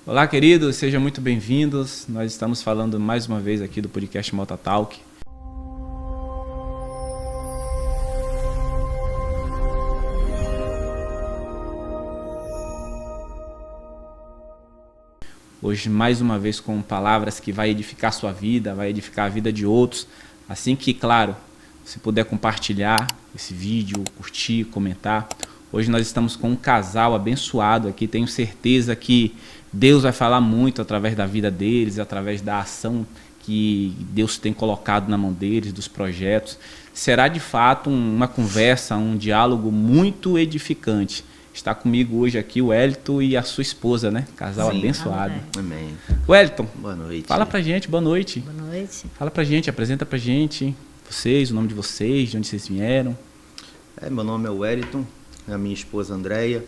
Olá, queridos, sejam muito bem-vindos. Nós estamos falando mais uma vez aqui do podcast Malta Talk. Hoje, mais uma vez, com palavras que vai edificar a sua vida, vai edificar a vida de outros. Assim que, claro, se puder compartilhar esse vídeo, curtir, comentar. Hoje nós estamos com um casal abençoado aqui. Tenho certeza que Deus vai falar muito através da vida deles, através da ação que Deus tem colocado na mão deles, dos projetos. Será de fato uma conversa, um diálogo muito edificante. Está comigo hoje aqui o Wellington e a sua esposa, né? Casal Sim, abençoado. Amém. Wellington, Boa noite. fala pra gente, boa noite. Boa noite. Fala pra gente, apresenta pra gente vocês, o nome de vocês, de onde vocês vieram. Meu nome é Wellington, a minha esposa Andréia.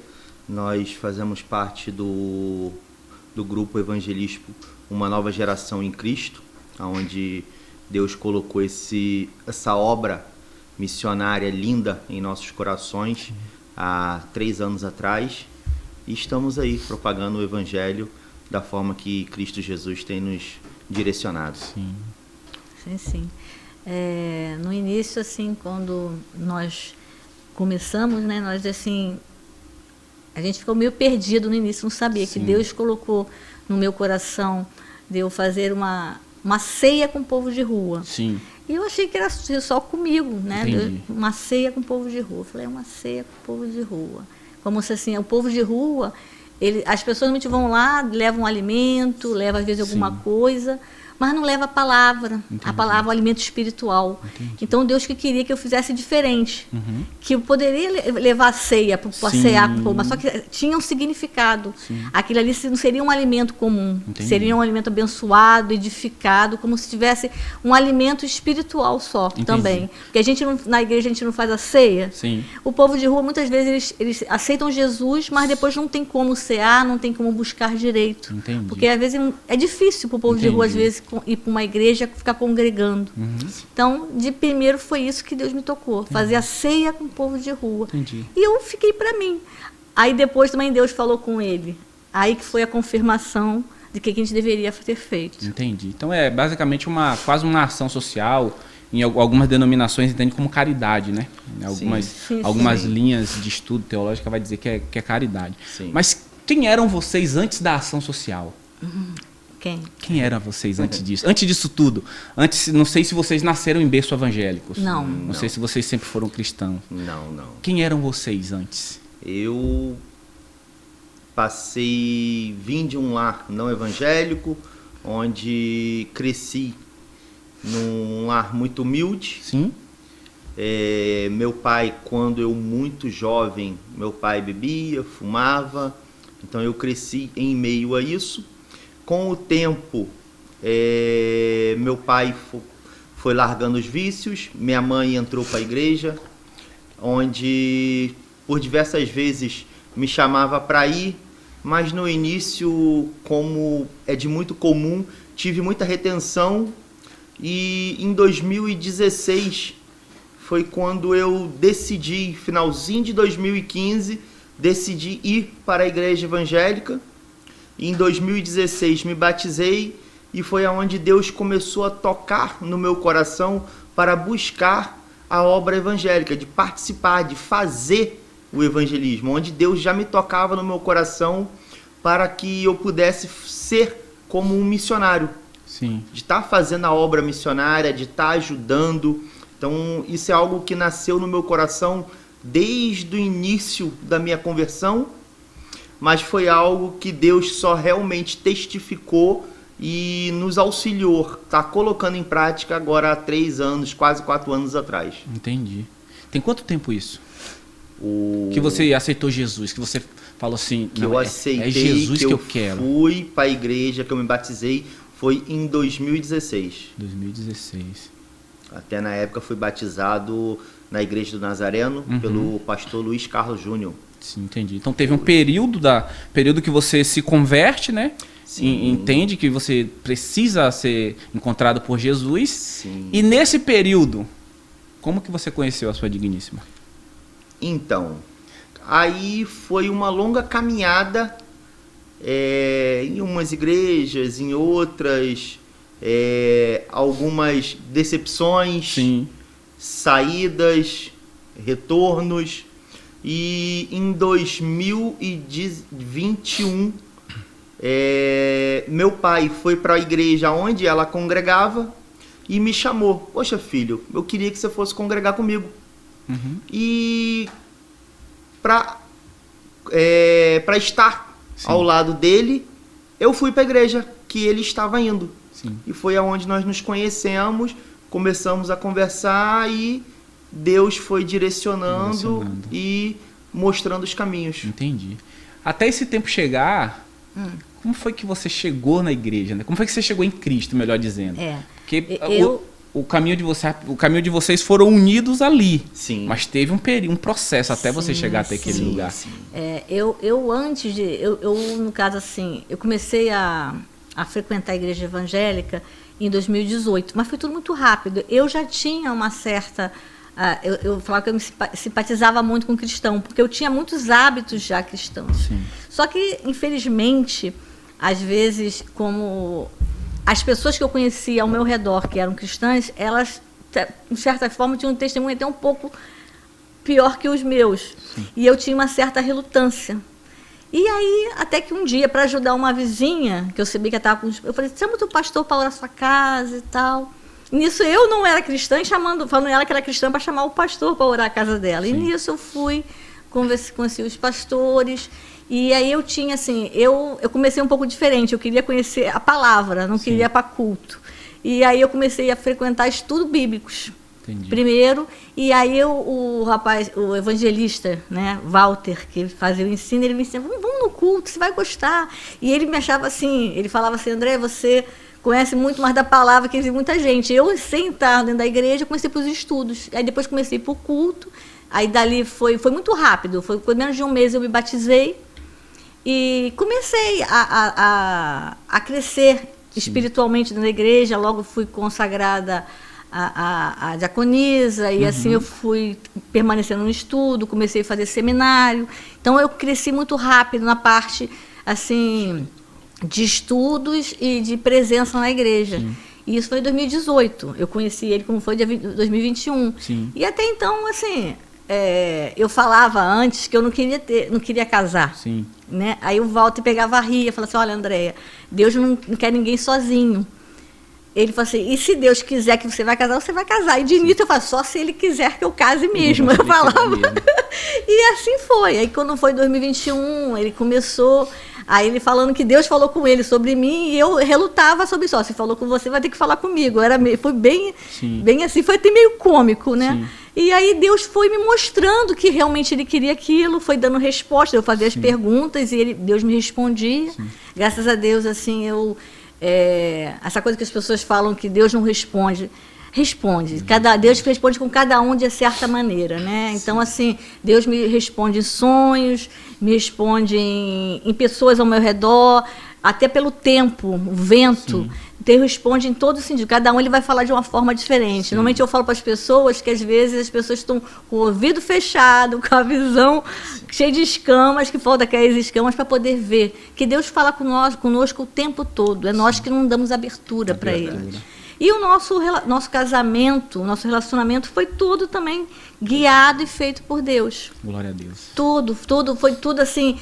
Nós fazemos parte do grupo evangelístico Uma Nova Geração em Cristo, onde Deus colocou essa obra missionária linda em nossos corações há 3 anos atrás. E estamos aí propagando o evangelho da forma que Cristo Jesus tem nos direcionado. Sim. No início, assim, quando nós começamos, né, nós assim, a gente ficou meio perdido no início, não sabia que Deus colocou no meu coração de eu fazer uma ceia com o povo de rua. Sim. E eu achei que era só comigo, né? Entendi. Uma ceia com o povo de rua. Eu falei, uma ceia com o povo de rua. Como se assim, o povo de rua, as pessoas realmente vão lá, levam um alimento, levam às vezes alguma coisa, mas não leva a palavra. Entendi. A palavra, o alimento espiritual. Entendi. Então Deus que queria que eu fizesse diferente. Uhum. Que eu poderia levar a ceia para cear com o povo, mas só que tinha um significado. Sim. Aquilo ali não seria um alimento comum, Entendi. seria um alimento abençoado, edificado, como se tivesse um alimento espiritual só. Entendi. Também. Porque na igreja a gente não faz a ceia. Sim. O povo de rua, muitas vezes, eles aceitam Jesus, mas depois não tem como cear, não tem como buscar direito. Entendi. Porque às vezes é difícil para o povo de rua, às vezes, ir para uma igreja, ficar congregando. Uhum. Então, de primeiro foi isso que Deus me tocou, fazer a ceia com o povo de rua. Entendi. E eu fiquei para mim. Aí depois também Deus falou com ele. Aí que foi a confirmação de que a gente deveria ter feito. Entendi. Então é basicamente quase uma ação social. Em algumas denominações entende como caridade, né? Algumas Sim. linhas de estudo teológico vai dizer que é caridade. Sim. Mas quem eram vocês antes da ação social? Quem eram vocês antes disso? Antes disso tudo? Não sei se vocês nasceram em berço evangélicos. Não. Sei se vocês sempre foram cristãos. Não. Quem eram vocês antes? Eu vim de um lar não evangélico, onde cresci num lar muito humilde. Sim. Meu pai, quando eu muito jovem, meu pai bebia, fumava, então eu cresci em meio a isso. Com o tempo, meu pai foi largando os vícios, minha mãe entrou para a igreja, onde por diversas vezes me chamava para ir, mas no início, como é de muito comum, tive muita retenção. E em 2016 foi quando eu decidi, finalzinho de 2015, decidi ir para a igreja evangélica. Em 2016 me batizei e foi aonde Deus começou a tocar no meu coração para buscar a obra evangélica, de participar, de fazer o evangelismo, onde Deus já me tocava no meu coração para que eu pudesse ser como um missionário. Sim. De estar fazendo a obra missionária, de estar ajudando. Então, isso é algo que nasceu no meu coração desde o início da minha conversão, mas foi algo que Deus só realmente testificou e nos auxiliou, está colocando em prática agora há 3 anos, quase 4 anos atrás. Entendi. Tem quanto tempo isso? Que você aceitou Jesus, que você falou assim, Que eu aceitei, é Jesus que eu quero. Fui para a igreja, que eu me batizei, foi em 2016. 2016. Até na época fui batizado na igreja do Nazareno pelo pastor Luiz Carlos Júnior. Sim, entendi. Então teve um período que você se converte, né? Sim. Entende que você precisa ser encontrado por Jesus. Sim. E nesse período, como que você conheceu a sua digníssima? Então, aí foi uma longa caminhada em algumas igrejas, em outras, algumas decepções, Sim. saídas, retornos. E em 2021, meu pai foi para a igreja onde ela congregava e me chamou. Poxa, filho, eu queria que você fosse congregar comigo. Uhum. E para estar Sim. ao lado dele, eu fui para a igreja que ele estava indo. Sim. E foi aonde nós nos conhecemos, começamos a conversar e Deus foi direcionando e mostrando os caminhos. Entendi. Até esse tempo chegar, como foi que você chegou na igreja, né? Como foi que você chegou em Cristo, melhor dizendo? Porque o caminho de vocês foram unidos ali. Sim. Mas teve um processo até você chegar até aquele lugar. Sim. Eu antes de... Eu, no caso, assim, eu comecei a frequentar a igreja evangélica em 2018, mas foi tudo muito rápido. Eu já tinha uma certa... eu falava que eu me simpatizava muito com cristão, porque eu tinha muitos hábitos já cristãos. Sim. Só que, infelizmente, às vezes, como as pessoas que eu conhecia ao meu redor, que eram cristãs, elas, de certa forma, tinham um testemunho até um pouco pior que os meus. Sim. E eu tinha uma certa relutância. E aí, até que um dia, para ajudar uma vizinha, que eu sabia que estava com... Eu falei, chama o teu pastor para orar na sua casa e tal. Nisso eu não era cristã, falando ela que era cristã para chamar o pastor para orar a casa dela. Sim. E nisso eu fui, conheci os pastores. E aí eu tinha, assim, eu comecei um pouco diferente. Eu queria conhecer a palavra, não queria ir para culto. E aí eu comecei a frequentar estudos bíblicos. Entendi. Primeiro, e aí o evangelista, né, Walter, que fazia o ensino, ele me ensinou, vamos no culto, você vai gostar. E ele me achava assim, ele falava assim, André, você conhece muito mais da palavra que muita gente. Eu, sem estar dentro da igreja, comecei para os estudos. Aí depois comecei para o culto. Aí dali foi muito rápido, foi por menos de um mês eu me batizei. E comecei a crescer espiritualmente dentro da igreja. Logo fui consagrada a diaconisa, e assim eu fui permanecendo no estudo, comecei a fazer seminário. Então eu cresci muito rápido na parte assim de estudos e de presença na igreja. Sim. E isso foi em 2018. Eu conheci ele como foi em 2021. Sim. E até então, assim, eu falava antes que eu não queria casar. Sim. Né? Aí o Walter pegava a ria e falava assim, olha, Andréia, Deus não quer ninguém sozinho. Ele falou assim, e se Deus quiser que você vai casar, você vai casar. E de início eu falava, só se ele quiser que eu case mesmo. Eu falava. E assim foi. Aí quando foi 2021, ele começou... Aí ele falando que Deus falou com ele sobre mim e eu relutava sobre isso. Se falou com você, vai ter que falar comigo. Foi bem assim, foi até meio cômico, né? Sim. E aí Deus foi me mostrando que realmente ele queria aquilo, foi dando resposta. Eu fazia as perguntas e Deus me respondia. Sim. Graças a Deus, assim, essa coisa que as pessoas falam que Deus não responde. Responde. Deus responde com cada um de certa maneira, né? Então, assim, Deus me responde em sonhos, me responde em pessoas ao meu redor, até pelo tempo, o vento. Sim. Deus responde em todo sentido. Cada um ele vai falar de uma forma diferente. Sim. Normalmente eu falo para as pessoas que às vezes as pessoas estão com o ouvido fechado, com a visão cheia de escamas, que falta aquelas escamas para poder ver. Que Deus fala conosco o tempo todo. É nós que não damos abertura para Ele. E o nosso casamento, o nosso relacionamento foi tudo também guiado e feito por Deus. Glória a Deus. Foi tudo assim.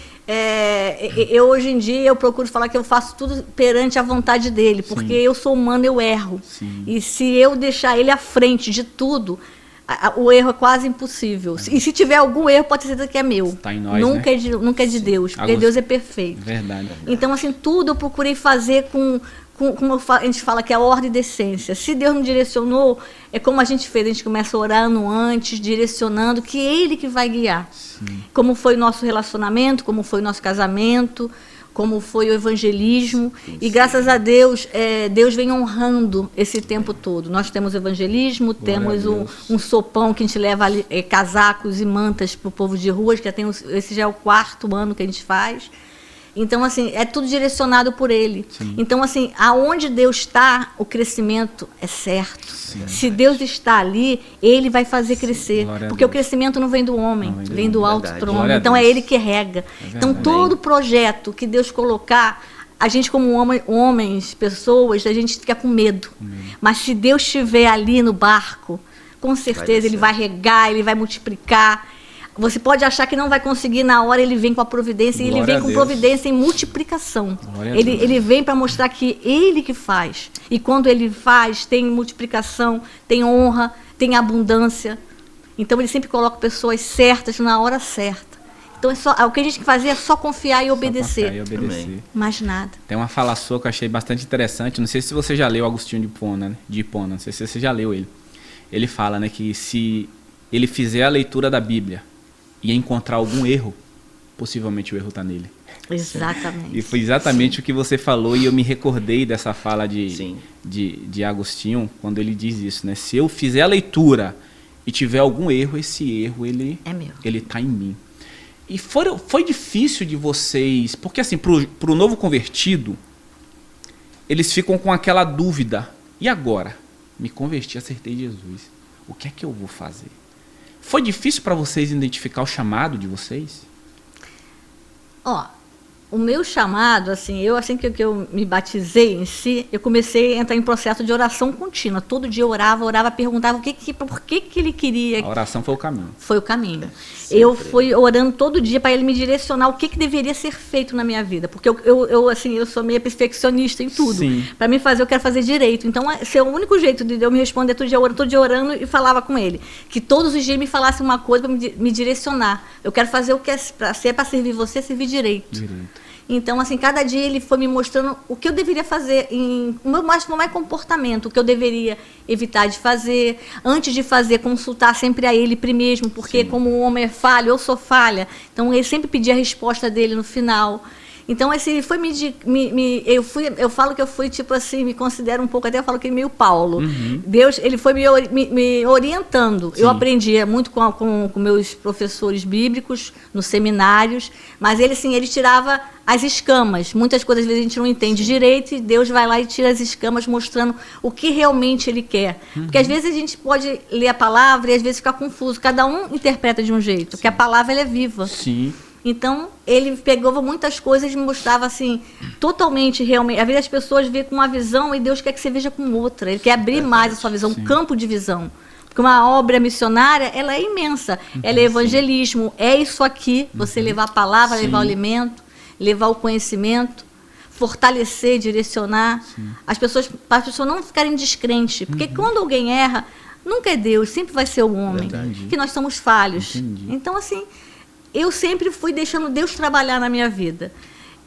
Eu hoje em dia eu procuro falar que eu faço tudo perante a vontade dele, porque eu sou humano, eu erro. Sim. E se eu deixar ele à frente de tudo, o erro é quase impossível. E se tiver algum erro, pode ser que é meu. Tá em nós, nunca, né? Nunca é de Deus, porque Deus é perfeito. Verdade. Então, assim, tudo eu procurei fazer como a gente fala que é a ordem e decência. Se Deus não direcionou, é como a gente fez, a gente começa orando antes, direcionando, que é Ele que vai guiar. Sim. Como foi o nosso relacionamento, como foi o nosso casamento, como foi o evangelismo. Sim. E graças a Deus, Deus vem honrando esse tempo todo. Nós temos evangelismo, temos um sopão que a gente leva casacos e mantas para o povo de ruas, esse já é o 4º ano que a gente faz. Então, assim, é tudo direcionado por Ele. Sim. Então, assim, aonde Deus está, o crescimento é certo. Sim. Se Deus está ali, Ele vai fazer crescer. Porque o crescimento não vem do homem, vem do alto trono. Então, é Ele que rega. Então, todo projeto que Deus colocar, a gente como homens, pessoas, a gente fica com medo. Mas se Deus estiver ali no barco, com certeza Ele vai regar, Ele vai multiplicar. Você pode achar que não vai conseguir, na hora Ele vem com a providência, e Ele vem com providência em multiplicação. Ele vem para mostrar que Ele que faz. E quando Ele faz, tem multiplicação, tem honra, tem abundância. Então Ele sempre coloca pessoas certas na hora certa. Então o que a gente tem que fazer é só confiar e obedecer. Mais nada. Tem uma fala sua que eu achei bastante interessante. Não sei se você já leu Agostinho de Hipona, não sei se você já leu ele. Ele fala, né, que se ele fizer a leitura da Bíblia e encontrar algum erro, possivelmente o erro está nele. Exatamente. E foi exatamente o que você falou, e eu me recordei dessa fala de Agostinho, quando ele diz isso, né? Se eu fizer a leitura e tiver algum erro, esse erro ele está em mim. E foi difícil de vocês, porque assim, pro novo convertido, eles ficam com aquela dúvida: e agora? Me converti, acertei Jesus. O que é que eu vou fazer? Foi difícil para vocês identificar o chamado de vocês? O meu chamado, assim que eu me batizei em si, eu comecei a entrar em processo de oração contínua. Todo dia eu orava, perguntava por que ele queria. A oração foi o caminho. Foi o caminho. Eu fui orando todo dia para ele me direcionar o que deveria ser feito na minha vida. Porque eu sou meio perfeccionista em tudo. Para mim fazer, eu quero fazer direito. Então, esse é o único jeito de eu me responder todo dia orando e falava com ele. Que todos os dias me falasse uma coisa para me direcionar. Eu quero fazer o que é para servir você, servir direito. Então, assim, cada dia ele foi me mostrando o que eu deveria fazer, o meu comportamento, o que eu deveria evitar de fazer. Antes de fazer, consultar sempre a ele primeiro, porque como o homem é falho, eu sou falha. Então, ele sempre pedia a resposta dele no final. Então, assim, foi eu falo que eu fui, tipo assim, me considero um pouco, até eu falo que meio Paulo. Deus, ele foi me orientando. Eu aprendia muito com meus professores bíblicos, nos seminários, mas ele tirava as escamas. Muitas coisas, às vezes, a gente não entende direito, e Deus vai lá e tira as escamas, mostrando o que realmente Ele quer. Porque, às vezes, a gente pode ler a palavra e, às vezes, ficar confuso. Cada um interpreta de um jeito, porque a palavra ela é viva. Então, ele pegava muitas coisas e me mostrava, assim, totalmente, realmente. Às vezes as pessoas veem com uma visão e Deus quer que você veja com outra. Ele quer abrir mais a sua visão, um campo de visão. Porque uma obra missionária, ela é imensa. Ela é evangelismo, é isso aqui, você levar a palavra, levar o alimento, levar o conhecimento, fortalecer, direcionar. As pessoas, para as pessoas não ficarem descrentes. Porque quando alguém erra, nunca é Deus, sempre vai ser o homem. Que nós somos falhos. Então, assim, eu sempre fui deixando Deus trabalhar na minha vida.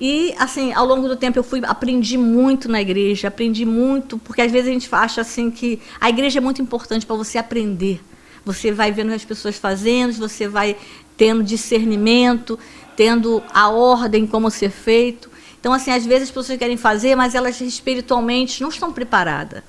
E, assim, ao longo do tempo aprendi muito na igreja, aprendi muito, porque às vezes a gente acha assim que a igreja é muito importante para você aprender. Você vai vendo as pessoas fazendo, você vai tendo discernimento, tendo a ordem como ser feito. Então, assim, às vezes as pessoas querem fazer, mas elas espiritualmente não estão preparadas.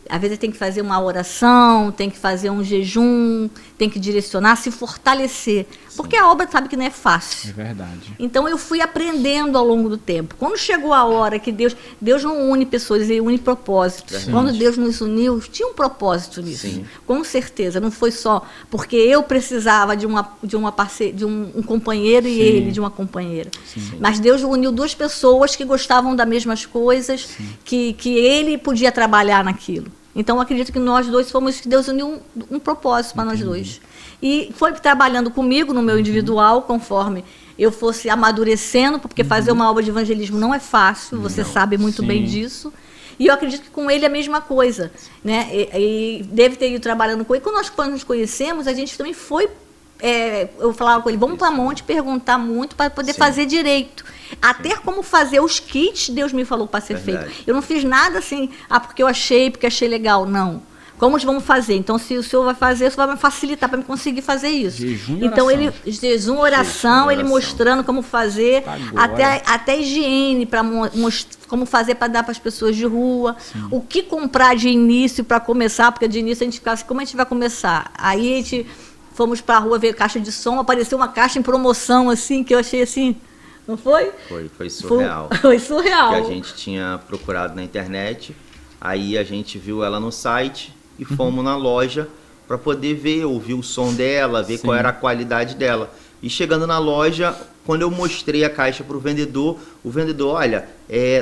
Às vezes tem que fazer uma oração, tem que fazer um jejum, tem que direcionar, se fortalecer. Porque a obra sabe que não é fácil. É verdade. Então eu fui aprendendo ao longo do tempo. Quando chegou a hora que Deus não une pessoas, Ele une propósitos. Quando Deus nos uniu, tinha um propósito nisso. Com certeza. Não foi só porque eu precisava de um companheiro e ele de uma companheira. Mas Deus uniu duas pessoas que gostavam das mesmas coisas, que ele podia trabalhar naquilo. Então, eu acredito que nós dois que Deus uniu um propósito para nós dois. E foi trabalhando comigo no meu individual, conforme eu fosse amadurecendo, porque fazer uma obra de evangelismo não é fácil, você sabe muito bem disso. E eu acredito que com ele é a mesma coisa. Né? E deve ter ido trabalhando com ele. Quando nós nos conhecemos, a gente também foi... eu falava com ele, vamos para Monte perguntar muito para poder fazer direito. Até como fazer os kits, Deus me falou para ser feito. Eu não fiz nada assim, porque achei legal, não. Como vamos fazer? Então, se o senhor vai fazer, o senhor vai me facilitar para me conseguir fazer isso. Jejum, oração, ele mostrando como fazer, até higiene, como fazer para dar para as pessoas de rua, o que comprar de início para começar, porque de início a gente fica assim, como a gente vai começar? Aí a gente fomos para a rua ver caixa de som, apareceu uma caixa em promoção, assim, que eu achei assim... Não foi? Foi surreal. Foi surreal. Que a gente tinha procurado na internet, aí a gente viu ela no site e fomos na loja para poder ouvir o som dela, ver qual era a qualidade dela. E chegando na loja, quando eu mostrei a caixa para o vendedor, olha,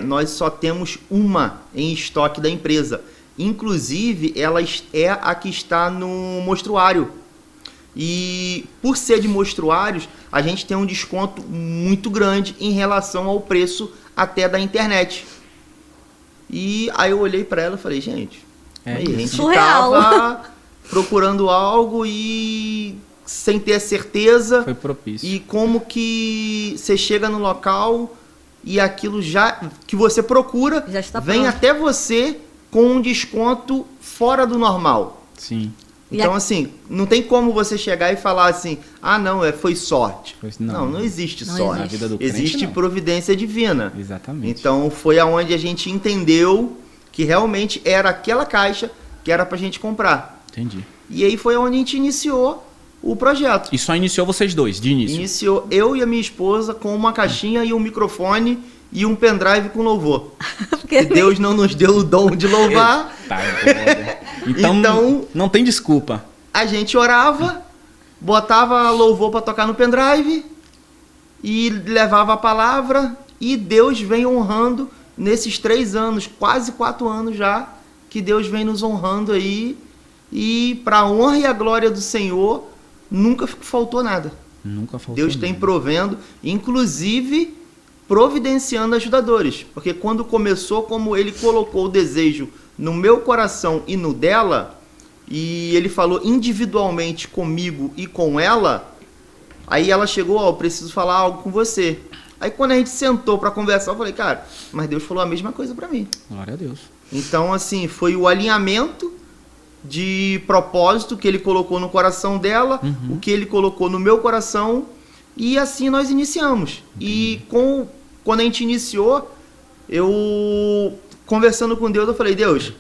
nós só temos uma em estoque da empresa. Inclusive, ela é a que está no mostruário. E por ser de mostruários, a gente tem um desconto muito grande em relação ao preço até da internet. E aí eu olhei para ela e falei, gente, a gente estava procurando algo e sem ter certeza. Foi propício. E como que você chega no local e aquilo já que você procura vem pronto até você com um desconto fora do normal. Sim. Então, assim, não tem como você chegar e falar assim, não, foi sorte. Não existe sorte. Na vida do crente, existe não. Providência divina. Exatamente. Então, foi aonde a gente entendeu que realmente era aquela caixa que era pra gente comprar. Entendi. E aí foi onde a gente iniciou o projeto. E só iniciou vocês dois, de início? Iniciou eu e a minha esposa com uma caixinha e um microfone e um pendrive com louvor. Porque Deus não nos deu o dom de louvar. Então, não tem desculpa. A gente orava, botava louvor para tocar no pendrive e levava a palavra, e Deus vem honrando nesses 3 anos, quase 4 anos já, que Deus vem nos honrando aí, e para a honra e a glória do Senhor, nunca faltou nada. Nunca faltou Deus nada. tem provendo, inclusive providenciando ajudadores, porque quando começou, como ele colocou o desejo no meu coração e no dela, e ele falou individualmente comigo e com ela, aí ela chegou, eu preciso falar algo com você. Aí quando a gente sentou para conversar, eu falei, cara, mas Deus falou a mesma coisa para mim. Glória a Deus. Então, assim, foi o alinhamento de propósito que ele colocou no coração dela, o que ele colocou no meu coração, e assim nós iniciamos. E quando a gente iniciou, eu conversando com Deus, eu falei, Deus,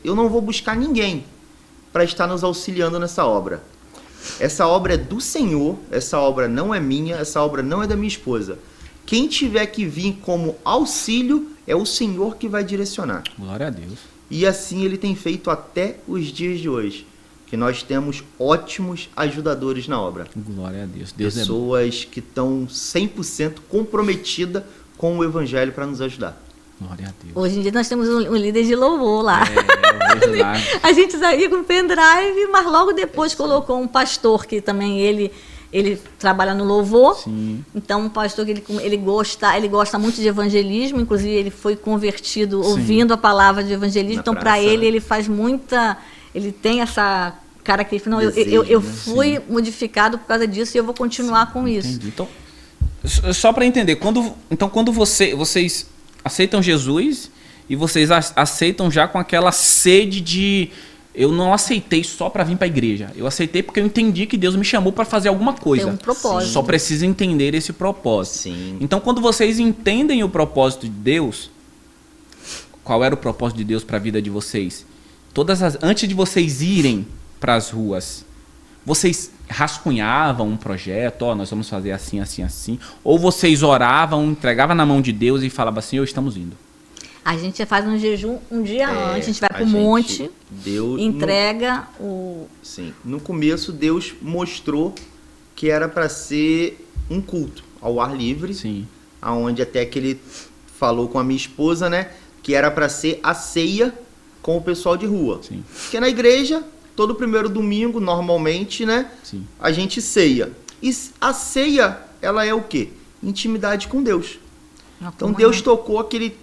eu não vou buscar ninguém para estar nos auxiliando nessa obra. Essa obra é do Senhor, essa obra não é minha, essa obra não é da minha esposa. Quem tiver que vir como auxílio é o Senhor que vai direcionar. Glória a Deus. E assim ele tem feito até os dias de hoje, que nós temos ótimos ajudadores na obra. Glória a Deus. Deus pessoas que estão 100% comprometidas com o Evangelho para nos ajudar. Glória a Deus. Hoje em dia nós temos um líder de louvor lá. Eu vejo lá. A gente saía com pendrive, mas logo depois colocou um pastor que também ele trabalha no louvor. Sim. Então um pastor que ele gosta muito de evangelismo, inclusive ele foi convertido ouvindo a palavra de evangelismo. Então para ele faz muita, ele tem essa característica. Não, desejo, eu fui modificado por causa disso e eu vou continuar com isso. Então, só para entender, quando vocês aceitam Jesus e vocês aceitam já com aquela sede de... Eu não aceitei só para vir para a igreja. Eu aceitei porque eu entendi que Deus me chamou para fazer alguma coisa. Tem um propósito. Só preciso entender esse propósito. Sim. Então, quando vocês entendem o propósito de Deus, qual era o propósito de Deus para a vida de vocês? Antes de vocês irem para as ruas, vocês rascunhavam um projeto, nós vamos fazer assim, assim, assim, ou vocês oravam, entregavam na mão de Deus e falavam assim, estamos indo? A gente faz um jejum um dia antes, a gente vai para o monte, entrega Sim, no começo Deus mostrou que era para ser um culto ao ar livre, sim, aonde até que ele falou com a minha esposa, né, que era para ser a ceia com o pessoal de rua. Sim. Porque na igreja, todo primeiro domingo, normalmente, né, sim, a gente ceia. E a ceia, ela é o quê? Intimidade com Deus. Então Deus tocou que ele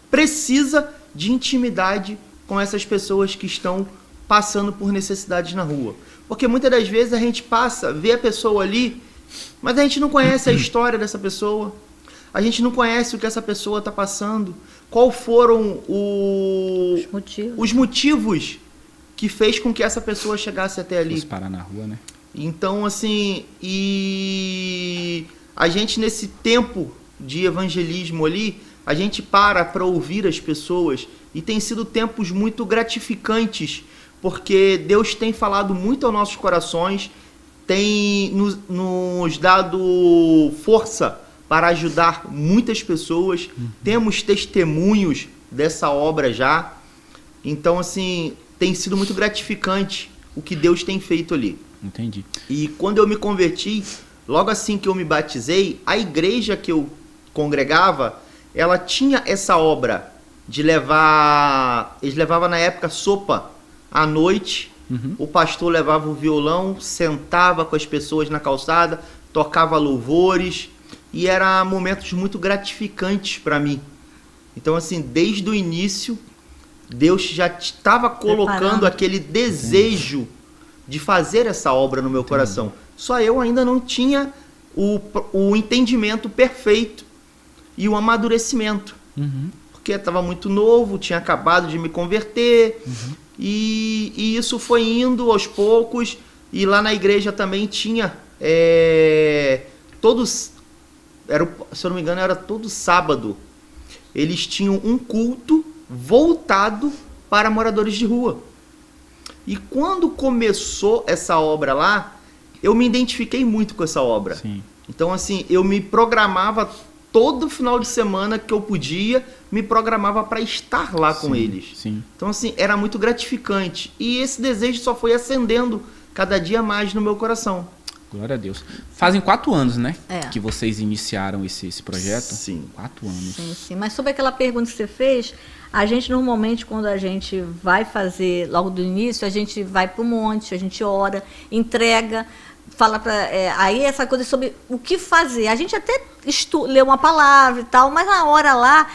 precisa de intimidade com essas pessoas que estão passando por necessidades na rua. Porque muitas das vezes a gente passa, vê a pessoa ali, mas a gente não conhece a história dessa pessoa, a gente não conhece o que essa pessoa está passando, qual foram os motivos que fez com que essa pessoa chegasse até ali. fosse parar na rua, né? Então, assim, e a gente nesse tempo de evangelismo ali, a gente para ouvir as pessoas e tem sido tempos muito gratificantes, porque Deus tem falado muito aos nossos corações, tem nos dado força para ajudar muitas pessoas, temos testemunhos dessa obra já, então assim, tem sido muito gratificante o que Deus tem feito ali. Entendi. E quando eu me converti, logo assim que eu me batizei, a igreja que eu congregava, ela tinha essa obra de levar... Eles levavam na época sopa à noite. O pastor levava o violão, sentava com as pessoas na calçada, tocava louvores, e eram momentos muito gratificantes para mim. Então, assim, desde o início, Deus já estava colocando aquele desejo de fazer essa obra no meu coração. Só eu ainda não tinha o entendimento perfeito e o amadurecimento. Porque estava muito novo, tinha acabado de me converter, e isso foi indo aos poucos. E lá na igreja também tinha todos, se eu não me engano, era todo sábado, eles tinham um culto voltado para moradores de rua. E quando começou essa obra lá, eu me identifiquei muito com essa obra. Sim. Então, assim, eu me programava todo final de semana que eu podia, me programava para estar lá com eles. Sim. Então, assim, era muito gratificante. E esse desejo só foi acendendo cada dia mais no meu coração. Glória a Deus. Fazem 4 anos, né? É. Que vocês iniciaram esse projeto. Sim. 4 anos. Sim, sim. Mas sobre aquela pergunta que você fez, a gente normalmente, quando a gente vai fazer, logo do início, a gente vai para o monte, a gente ora, entrega, fala para... aí essa coisa sobre o que fazer. A gente até lê uma palavra e tal, mas na hora lá,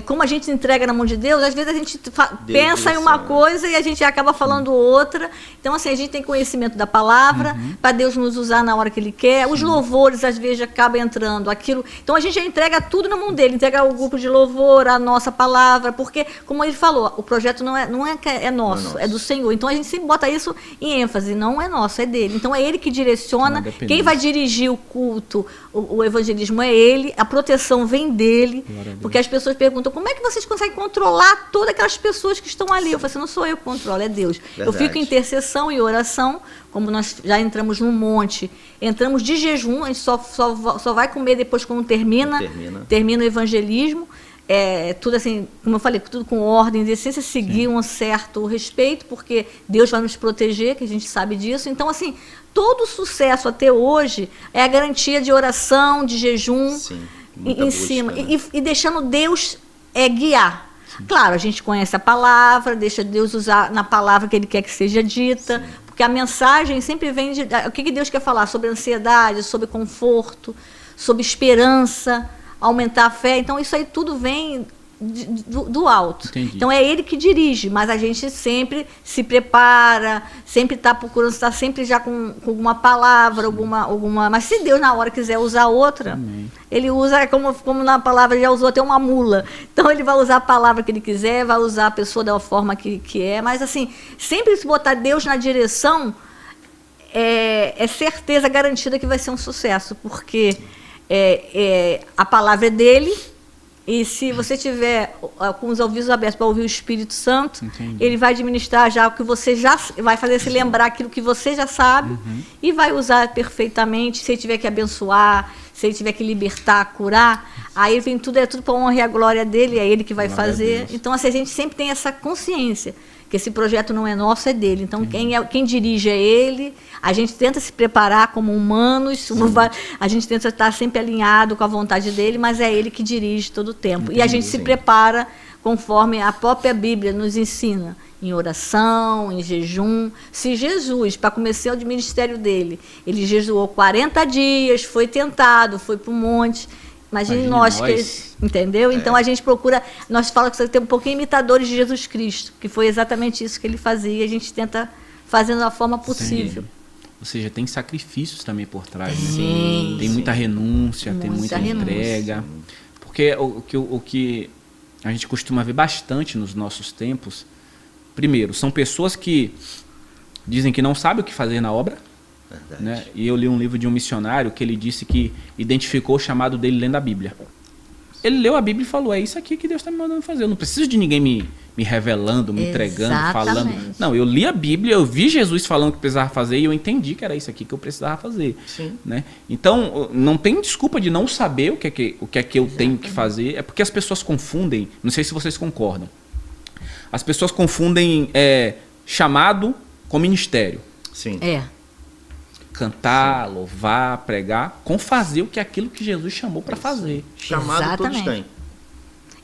como a gente entrega na mão de Deus, às vezes a gente pensa em uma coisa e a gente acaba falando outra. Então, assim, a gente tem conhecimento da palavra, para Deus nos usar na hora que Ele quer. Os louvores, às vezes, acabam entrando aquilo. Então, a gente já entrega tudo na mão dele, entrega o grupo de louvor, a nossa palavra, porque, como ele falou, o projeto não é nosso, é do Senhor. Então, a gente sempre bota isso em ênfase, não é nosso, é dele. Então, é ele que direciona. Quem vai dirigir o culto, o evangelismo é ele, a proteção vem dele, porque as pessoas perguntam, como é que vocês conseguem controlar todas aquelas pessoas que estão ali? Eu falo assim, não sou eu que controlo, é Deus. Verdade. Eu fico em intercessão e oração, como nós já entramos no monte, entramos de jejum, a gente só vai comer depois quando termina o evangelismo. Tudo assim, como eu falei, tudo com ordem, decência, seguir um certo respeito, porque Deus vai nos proteger, que a gente sabe disso. Então, assim, todo o sucesso até hoje é a garantia de oração, de jejum, em cima, e deixando Deus guiar. Sim. Claro, a gente conhece a palavra, deixa Deus usar na palavra que Ele quer que seja dita, porque a mensagem sempre vem de... O que Deus quer falar? Sobre ansiedade, sobre conforto, sobre esperança, aumentar a fé. Então, isso aí tudo vem do alto. Entendi. Então, é ele que dirige, mas a gente sempre se prepara, sempre está procurando, está sempre já com alguma palavra, alguma... Mas se Deus, na hora, quiser usar outra, Amém. Ele usa, como na palavra, ele já usou até uma mula. Então, ele vai usar a palavra que ele quiser, vai usar a pessoa da forma que é. Mas, assim, sempre se botar Deus na direção, é certeza garantida que vai ser um sucesso, porque... a palavra é dele, e se você tiver com os ouvidos abertos para ouvir o Espírito Santo, ele vai administrar já o que você já vai fazer se lembrar aquilo que você já sabe, e vai usar perfeitamente. Se ele tiver que abençoar, se ele tiver que libertar, curar, aí vem tudo, é tudo para a honra e a glória dele, é ele que vai fazer. Então, assim, a gente sempre tem essa consciência que esse projeto não é nosso, é dele. Então, quem dirige é ele. A gente tenta se preparar como humanos, a gente tenta estar sempre alinhado com a vontade dele, mas é ele que dirige todo o tempo. E a gente se prepara conforme a própria Bíblia nos ensina, em oração, em jejum. Se Jesus, para começar o ministério dele, ele jejuou 40 dias, foi tentado, foi para o monte... Imagine nós. Entendeu? Então a gente procura, nós falamos que você tem um pouquinho imitadores de Jesus Cristo, que foi exatamente isso que ele fazia, e a gente tenta fazer da forma possível. Ou seja, tem sacrifícios também por trás, né? Tem muita renúncia, tem muita entrega. Porque o que a gente costuma ver bastante nos nossos tempos, primeiro, são pessoas que dizem que não sabem o que fazer na obra. Né? E eu li um livro de um missionário que ele disse que identificou o chamado dele lendo a Bíblia. Ele leu a Bíblia e falou, é isso aqui que Deus está me mandando fazer. Eu não preciso de ninguém me revelando, me entregando, falando. Não, eu li a Bíblia, eu vi Jesus falando o que precisava fazer e eu entendi que era isso aqui que eu precisava fazer. Né? Então, não tem desculpa de não saber o que é que eu tenho que fazer. É porque as pessoas confundem, não sei se vocês concordam, as pessoas confundem chamado com ministério. Sim. cantar, louvar, pregar, com fazer o que aquilo que Jesus chamou para fazer. Chamado todos têm.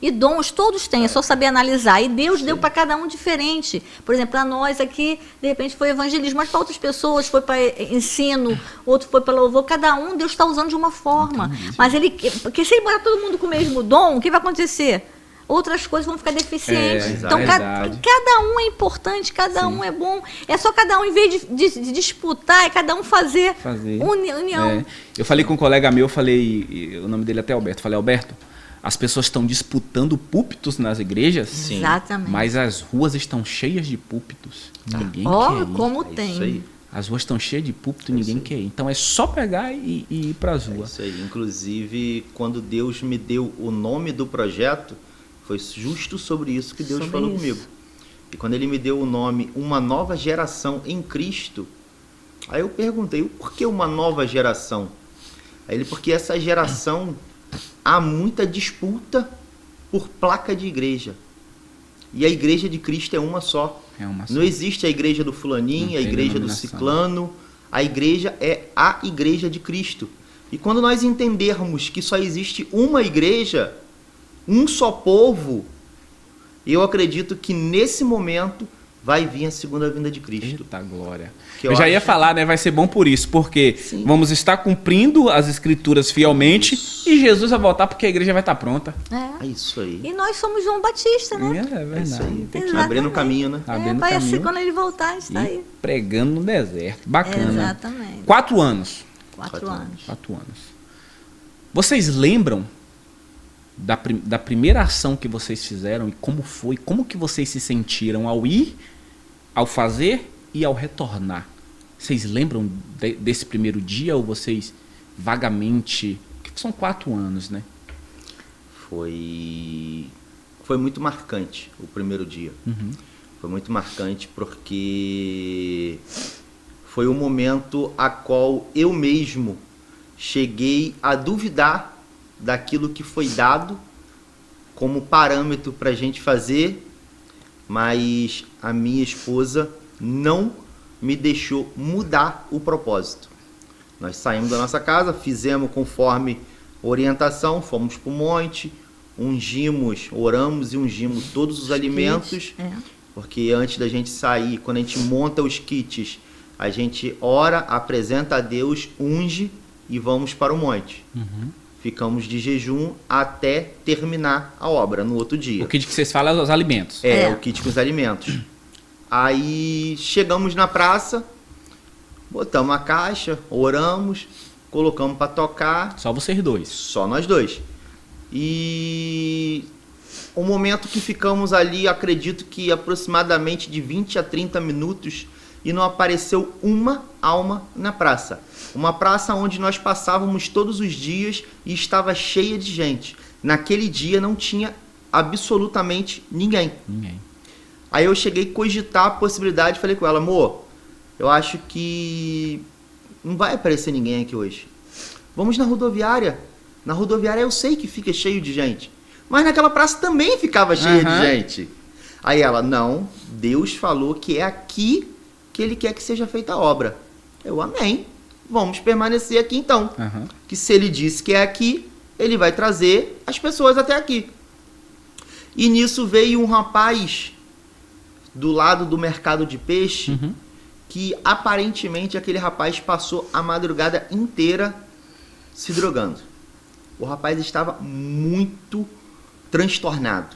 E dons todos têm, é só saber analisar. E Deus deu para cada um diferente. Por exemplo, para nós aqui, de repente foi evangelismo, mas para outras pessoas foi para ensino, outro foi para louvor. Cada um Deus está usando de uma forma. Mas porque se ele botar todo mundo com o mesmo dom, o que vai acontecer? Outras coisas vão ficar deficientes. Então, cada um é importante, cada um é bom. É só cada um, em vez de disputar, é cada um fazer. União. Eu falei com um colega meu, o nome dele é até Alberto. Falei, Alberto, as pessoas estão disputando púlpitos nas igrejas, sim, exatamente, mas as ruas estão cheias de púlpitos. Ninguém quer ir. Como tem. As ruas estão cheias de púlpito e ninguém quer ir. Então é só pegar e ir para as ruas. Isso aí. Inclusive, quando Deus me deu o nome do projeto, foi justo sobre isso que Deus falou comigo. E quando ele me deu o nome Uma Nova Geração em Cristo, aí eu perguntei, por que uma nova geração? Aí ele, porque essa geração há muita disputa por placa de igreja. E a igreja de Cristo é uma só. Não existe a igreja do fulaninho, a igreja do ciclano. A igreja é a igreja de Cristo. E quando nós entendermos que só existe uma igreja, um só povo, eu acredito que nesse momento vai vir a segunda vinda de Cristo. Eita glória. Eu já ia falar, né? Vai ser bom por isso, porque vamos estar cumprindo as escrituras fielmente e Jesus vai voltar porque a igreja vai estar pronta. É isso aí. E nós somos João Batista, né? É verdade. É isso aí. Tem que abrir no caminho, né? Vai ser quando ele voltar, está aí. Pregando no deserto. Bacana. Exatamente. 4 anos. 4 anos. 4 anos. Vocês lembram da primeira ação que vocês fizeram e como foi? Como que vocês se sentiram ao ir, ao fazer e ao retornar? Vocês lembram desse primeiro dia ou vocês vagamente... Porque são 4 anos, né? Foi muito marcante o primeiro dia. Foi muito marcante porque foi o momento a qual eu mesmo cheguei a duvidar daquilo que foi dado como parâmetro para a gente fazer, mas a minha esposa não me deixou mudar o propósito. Nós saímos da nossa casa, fizemos conforme orientação, fomos para o monte, oramos e ungimos todos os alimentos, porque antes da gente sair, quando a gente monta os kits, a gente ora, apresenta a Deus, unge e vamos para o monte. Ficamos de jejum até terminar a obra no outro dia. O kit que vocês falam é os alimentos. O kit com os alimentos. Aí chegamos na praça, botamos a caixa, oramos, colocamos para tocar. Só vocês dois? Só nós dois. E o momento que ficamos ali, acredito que aproximadamente de 20 a 30 minutos, e não apareceu uma alma na praça. Uma praça onde nós passávamos todos os dias e estava cheia de gente. Naquele dia não tinha absolutamente ninguém. Aí eu cheguei a cogitar a possibilidade, falei com ela, amor, eu acho que não vai aparecer ninguém aqui hoje. Vamos na rodoviária. Na rodoviária eu sei que fica cheio de gente. Mas naquela praça também ficava cheia de gente. Aí ela, não, Deus falou que é aqui que ele quer que seja feita a obra. Eu, amém. Vamos permanecer aqui então. Que se ele disse que é aqui, ele vai trazer as pessoas até aqui. E nisso veio um rapaz do lado do mercado de peixe, que aparentemente aquele rapaz passou a madrugada inteira se drogando. O rapaz estava muito transtornado,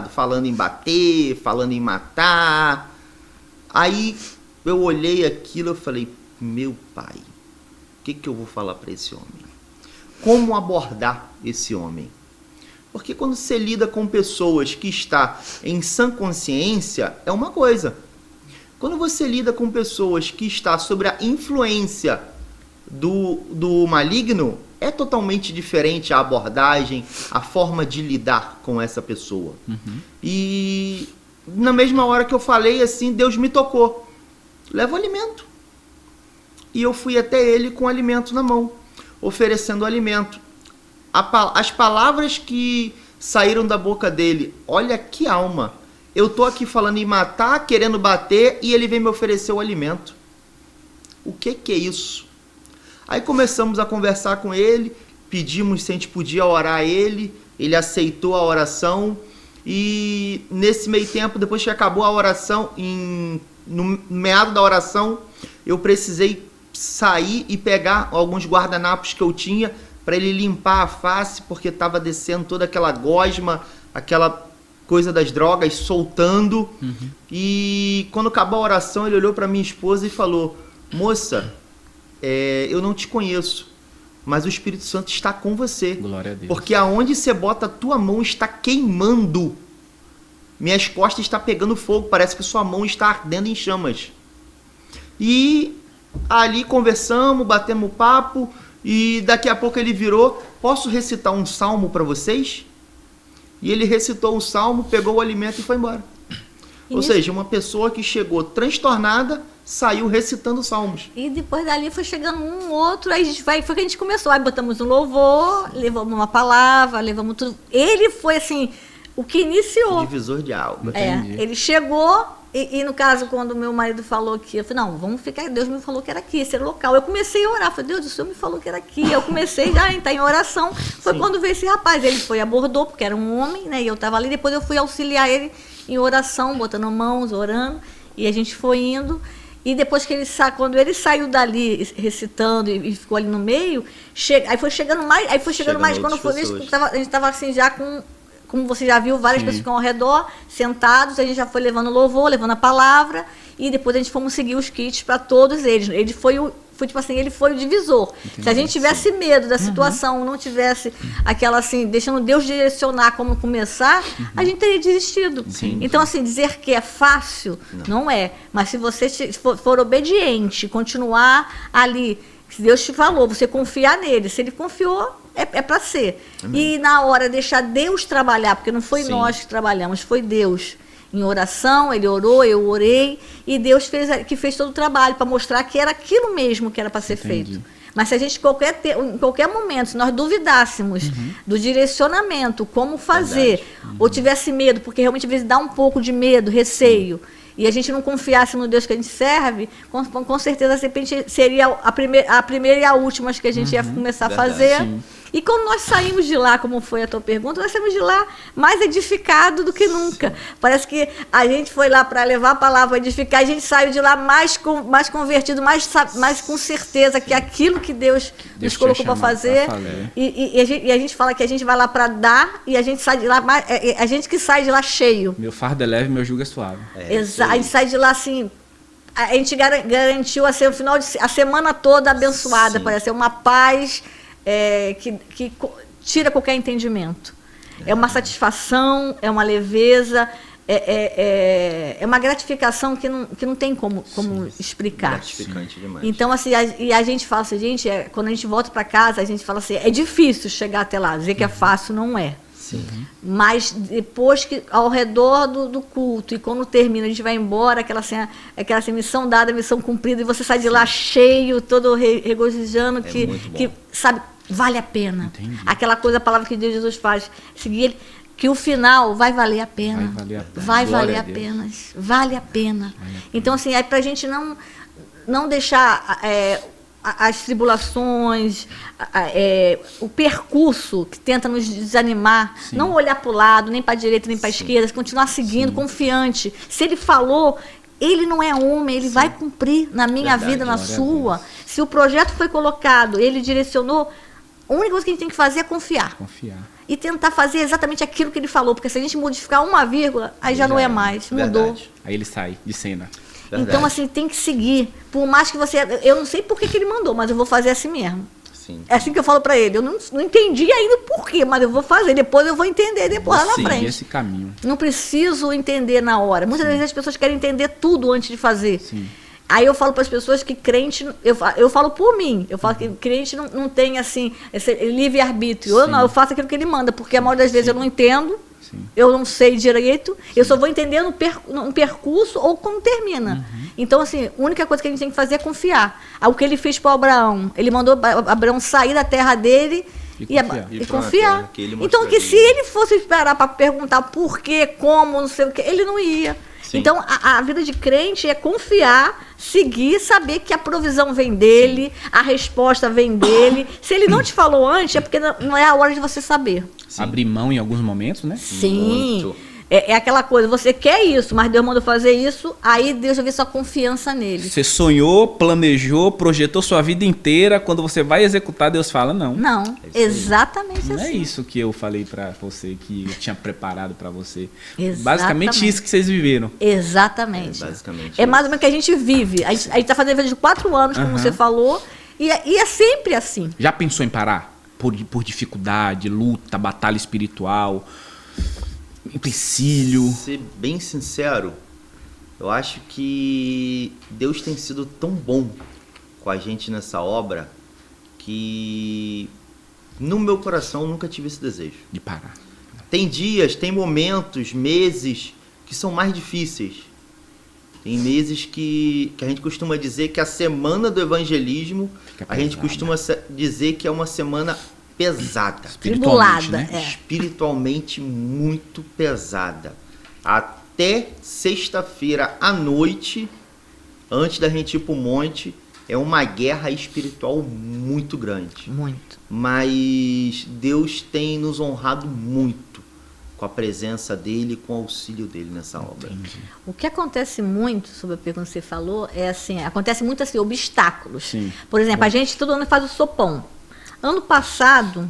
falando em bater, falando em matar. Aí eu olhei aquilo e falei, meu pai, o que eu vou falar para esse homem? Como abordar esse homem? Porque quando você lida com pessoas que estão em sã consciência, é uma coisa. Quando você lida com pessoas que estão sob a influência do maligno, é totalmente diferente a abordagem, a forma de lidar com essa pessoa. E na mesma hora que eu falei assim, Deus me tocou. Leva o alimento. E eu fui até ele com o alimento na mão, oferecendo o alimento. As palavras que saíram da boca dele, olha que alma. Eu tô aqui falando em matar, querendo bater, e ele vem me oferecer o alimento. o que é isso? Aí começamos a conversar com ele, pedimos se a gente podia orar ele aceitou a oração, e nesse meio tempo, depois que acabou a oração, no meado da oração, eu precisei sair e pegar alguns guardanapos que eu tinha para ele limpar a face, porque estava descendo toda aquela gosma, aquela coisa das drogas soltando. E quando acabou a oração, ele olhou para minha esposa e falou: moça, eu não te conheço, mas o Espírito Santo está com você. Glória a Deus. Porque aonde você bota a tua mão está queimando. Minhas costas estão pegando fogo, parece que sua mão está ardendo em chamas. E ali conversamos, batemos papo, e daqui a pouco ele virou: posso recitar um salmo para vocês? E ele recitou o salmo, pegou o alimento e foi embora. Ou seja, uma pessoa que chegou transtornada, saiu recitando salmos. E depois dali foi chegando um outro, aí foi que a gente começou. Aí botamos um louvor, levamos uma palavra, levamos tudo. Ele foi assim, o que iniciou. Divisor de alma. Ele chegou, e no caso, quando meu marido falou que, eu falei, não, vamos ficar, Deus me falou que era aqui, esse era o local. Eu comecei a orar, falei, Deus, o Senhor me falou que era aqui. Eu comecei já a entrar em oração. Foi quando veio esse rapaz, ele foi, abordou, porque era um homem, né, e eu estava ali. Depois eu fui auxiliar ele em oração, botando mãos, orando, e a gente foi indo. E depois que quando ele saiu dali recitando e ficou ali no meio, aí foi chegando mais, quando foi isso, a gente estava assim já como você já viu, várias pessoas ficam ao redor, sentados, a gente já foi levando louvor, levando a palavra, e depois a gente fomos seguir os kits para todos eles. Ele foi tipo assim, ele foi o divisor. Entendi. Se a gente tivesse medo da situação, não tivesse aquela assim, deixando Deus direcionar como começar, a gente teria desistido. Sim. Então, assim, dizer que é fácil, não é. Mas se você for obediente, continuar ali, se Deus te falou, você confiar nele, se ele confiou, é para ser. Amém. E na hora deixar Deus trabalhar, porque não foi nós que trabalhamos, foi Deus. Em oração, ele orou, eu orei, e Deus fez todo o trabalho para mostrar que era aquilo mesmo que era para ser feito. Mas se a gente, em qualquer momento, se nós duvidássemos do direcionamento, como fazer, ou tivesse medo, porque realmente às vezes dá um pouco de medo, receio, e a gente não confiasse no Deus que a gente serve, com certeza, de repente, seria a primeira e a última que a gente ia começar a fazer. Sim. E quando nós saímos de lá, como foi a tua pergunta, nós saímos de lá mais edificado do que nunca. Parece que a gente foi lá para levar a palavra, edificar, a gente saiu de lá mais convertido, mais com certeza que aquilo que Deus nos colocou para fazer. E a gente fala que a gente vai lá para dar, e a gente sai de lá, a gente que sai de lá cheio. Meu fardo é leve, meu jugo é suave. Exato, a gente sai de lá assim. A gente garantiu assim, o final a semana toda abençoada, parece uma paz. Que tira qualquer entendimento. É uma satisfação, é uma leveza, é uma gratificação que não tem como explicar. Gratificante demais. Então, assim, a gente fala assim, gente, quando a gente volta para casa, a gente fala assim, é difícil chegar até lá, dizer que é fácil, não é. Sim. Mas depois que ao redor do culto, e quando termina, a gente vai embora, aquela missão dada, missão cumprida, e você sai de lá cheio, todo regozijando, que sabe, vale a pena. Entendi. Aquela coisa, a palavra que Deus Jesus faz, seguir ele, que o final vai valer a pena. Vai valer a pena. Vale a pena. Então, assim, é para a gente não deixar as tribulações, o percurso que tenta nos desanimar, não olhar para o lado, nem para a direita, nem para a esquerda, continuar seguindo, confiante. Se ele falou, ele não é homem, ele vai cumprir na minha vida, na sua. Se o projeto foi colocado, ele direcionou, a única coisa que a gente tem que fazer é confiar. E tentar fazer exatamente aquilo que ele falou, porque se a gente modificar uma vírgula, aí já não é mais, mudou. Aí ele sai de cena. Verdade. Então, assim, tem que seguir. Por mais que você... Eu não sei por que ele mandou, mas eu vou fazer assim mesmo. Sim. É assim que eu falo para ele. Eu não entendi ainda por quê, mas eu vou fazer. Depois eu vou entender, depois lá na frente. Esse caminho. Não preciso entender na hora. Muitas vezes as pessoas querem entender tudo antes de fazer. Sim. Aí eu falo para as pessoas que crente... Eu falo por mim. Eu falo que crente não tem, assim, esse livre-arbítrio. Eu faço aquilo que ele manda, porque a maioria das vezes eu não entendo. Eu não sei direito, eu só vou entender no percurso ou como termina. Então, assim, a única coisa que a gente tem que fazer é confiar. O que ele fez para Abraão, ele mandou Abraão sair da terra dele E confiar. Então, que se ele fosse esperar para perguntar por quê, como, não sei o quê, ele não ia. Sim. Então, a vida de crente é confiar, seguir, saber que a provisão vem dele, sim, a resposta vem dele. Se ele não te falou antes, é porque não é a hora de você saber. Sim. Abrir mão em alguns momentos, né? Sim. Muito. É aquela coisa, você quer isso, mas Deus mandou fazer isso, aí Deus já vê sua confiança nele. Você sonhou, planejou, projetou sua vida inteira, quando você vai executar, Deus fala, não. Não, exatamente assim. Não é isso que eu falei pra você, que eu tinha preparado pra você. Exatamente. Basicamente isso que vocês viveram. Exatamente. Basicamente é mais ou menos o que a gente vive. A gente tá fazendo de 4 anos, como você falou, e é sempre assim. Já pensou em parar? Por dificuldade, luta, batalha espiritual, empecilho? Ser bem sincero, eu acho que Deus tem sido tão bom com a gente nessa obra que no meu coração eu nunca tive esse desejo de parar. Tem dias, tem momentos, meses que são mais difíceis. Tem meses que a gente costuma dizer que a semana do evangelismo, a gente costuma dizer que é uma semana pesada, tribulada, né? Espiritualmente muito pesada. Até sexta-feira à noite, antes da gente ir pro monte, é uma guerra espiritual muito grande. Muito. Mas Deus tem nos honrado muito com a presença dele, com o auxílio dele nessa obra. Entendi. O que acontece muito, sobre a pergunta que você falou, é assim, acontece muito assim, obstáculos. Sim. Por exemplo, a gente todo ano faz o sopão. Ano passado,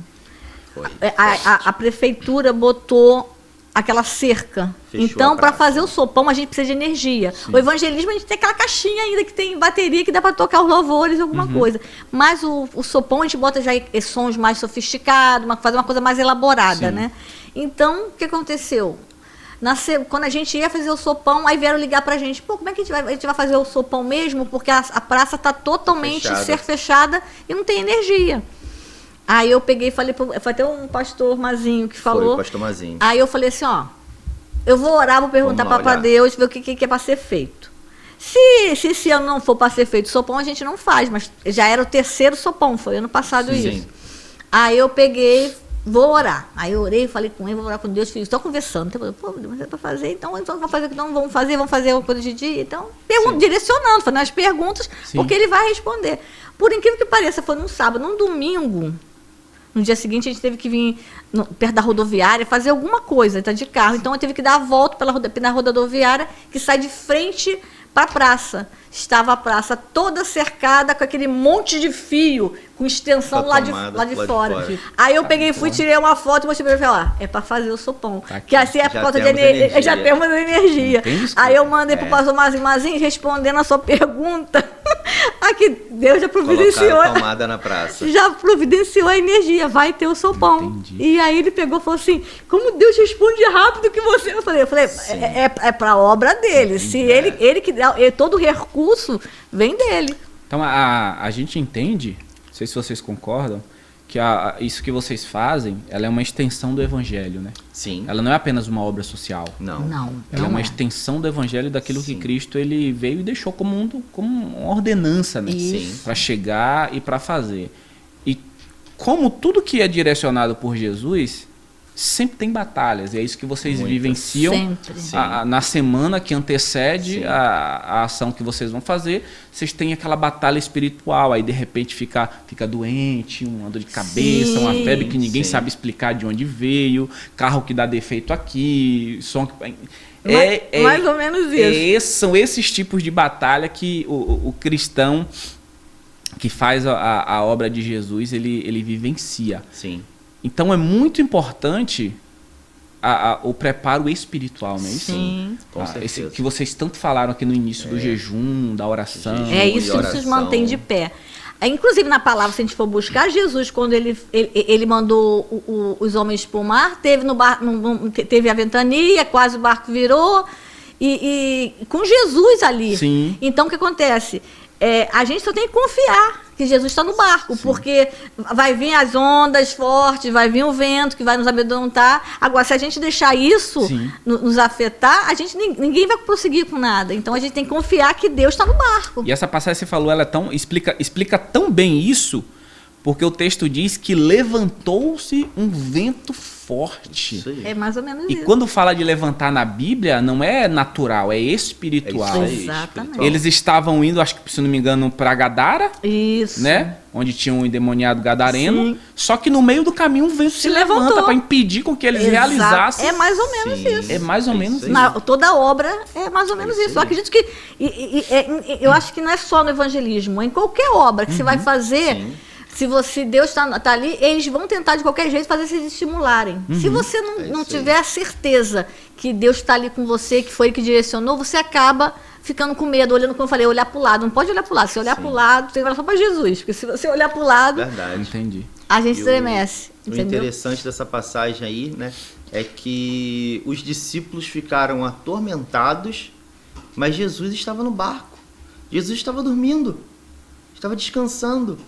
a prefeitura botou aquela cerca. Fechou. Então, para fazer o sopão, a gente precisa de energia. Sim. O evangelismo, a gente tem aquela caixinha ainda que tem bateria, que dá para tocar os louvores, alguma coisa. Mas o sopão, a gente bota já sons mais sofisticados, fazer uma coisa mais elaborada, sim, né? Então, o que aconteceu? Quando a gente ia fazer o sopão, aí vieram ligar pra gente. Pô, como é que a gente vai fazer o sopão mesmo? Porque a praça está totalmente fechada e não tem energia. Aí eu peguei e falei, foi até um pastor Mazinho que falou. Foi o pastor Mazinho. Aí eu falei assim, ó, eu vou orar, vou perguntar para Deus, ver o que é para ser feito. Se esse ano não for para ser feito sopão, a gente não faz, mas já era o 3º sopão, foi ano passado, sim, isso. Aí eu peguei, vou orar. Aí eu orei, falei com ele, vou orar com Deus, estou conversando. Pô, mas é para fazer, então vamos fazer, então vamos fazer uma coisa de dia. Então, direcionando, fazendo as perguntas, sim, porque ele vai responder. Por incrível que pareça, foi num sábado, num domingo. No dia seguinte, a gente teve que vir perto da rodoviária fazer alguma coisa, tá de carro. Então, eu tive que dar a volta na rodoviária, que sai de frente para a praça. Estava a praça toda cercada com aquele monte de fio, com extensão lá de fora. Aí eu peguei, fui, tirei uma foto e mostrei para ele falar, é para fazer o sopão. Tá, que assim é por causa de energia. Já temos energia. Aí eu mandei para o pastor Mazinho, respondendo a sua pergunta. Aqui, Deus já providenciou. A tomada na praça. Já providenciou a energia, vai ter o sopão. Entendi. E aí ele pegou e falou assim, como Deus responde rápido que você... Eu falei é para a obra dele. Se ele que dá, todo o recurso vem dele. Então a gente entende, não sei se vocês concordam, que isso que vocês fazem, ela é uma extensão do evangelho, né? Sim. Ela não é apenas uma obra social. Não. Ela é uma extensão do evangelho, daquilo que Cristo ele veio e deixou como uma ordenança, né? Para chegar e para fazer. E como tudo que é direcionado por Jesus, sempre tem batalhas, e é isso que vocês vivenciam na semana que antecede a ação que vocês vão fazer. Vocês têm aquela batalha espiritual, aí de repente fica doente, uma dor de cabeça, uma febre que ninguém sabe explicar de onde veio, carro que dá defeito aqui, som que... mais ou menos isso. São esses tipos de batalha que o cristão que faz a obra de Jesus, ele vivencia. Sim. Então é muito importante o preparo espiritual, né? Sim. Com certeza. Que vocês tanto falaram aqui no início do jejum, da oração. Isso nos mantém de pé. Inclusive na palavra, se a gente for buscar, Jesus, quando ele mandou os homens para o mar, teve a ventania, quase o barco virou, e com Jesus ali. Sim. Então o que acontece? A gente só tem que confiar que Jesus está no barco, porque vai vir as ondas fortes, vai vir o vento que vai nos amedrontar. Agora, se a gente deixar isso nos afetar, ninguém vai prosseguir com nada. Então, a gente tem que confiar que Deus está no barco. E essa passagem que você falou, ela explica tão bem isso, Porque o texto diz que levantou-se um vento forte. Isso aí. É mais ou menos E isso. quando fala de levantar na Bíblia, não é natural, é espiritual. É isso aí, Exatamente. espiritual. Eles estavam indo, acho que se não me engano, para Gadara, Isso. né? Onde tinha um endemoniado gadareno. Sim. Só que no meio do caminho um vento se levanta levantou. para impedir com que eles Exato. realizassem. É mais ou menos Sim. isso. É mais ou É menos isso aí. Toda obra é mais ou menos isso isso. Eu aí. acredito que. Eu acho que não é só no evangelismo, é em qualquer obra que você vai fazer. Sim. Se Deus está ali, eles vão tentar de qualquer jeito fazer vocês estimularem. Se você não isso aí. tiver a certeza que Deus está ali com você, que foi ele que direcionou, você acaba ficando com medo, olhando, como eu falei, olhar para o lado. Não pode olhar para o lado. Se olhar para o lado, você vai só para Jesus. Porque se você olhar para o lado, Verdade. Entendi. a gente E estremece. O Entendeu? interessante dessa passagem aí, né, é que os discípulos ficaram atormentados, mas Jesus estava no barco. Jesus estava dormindo, estava descansando.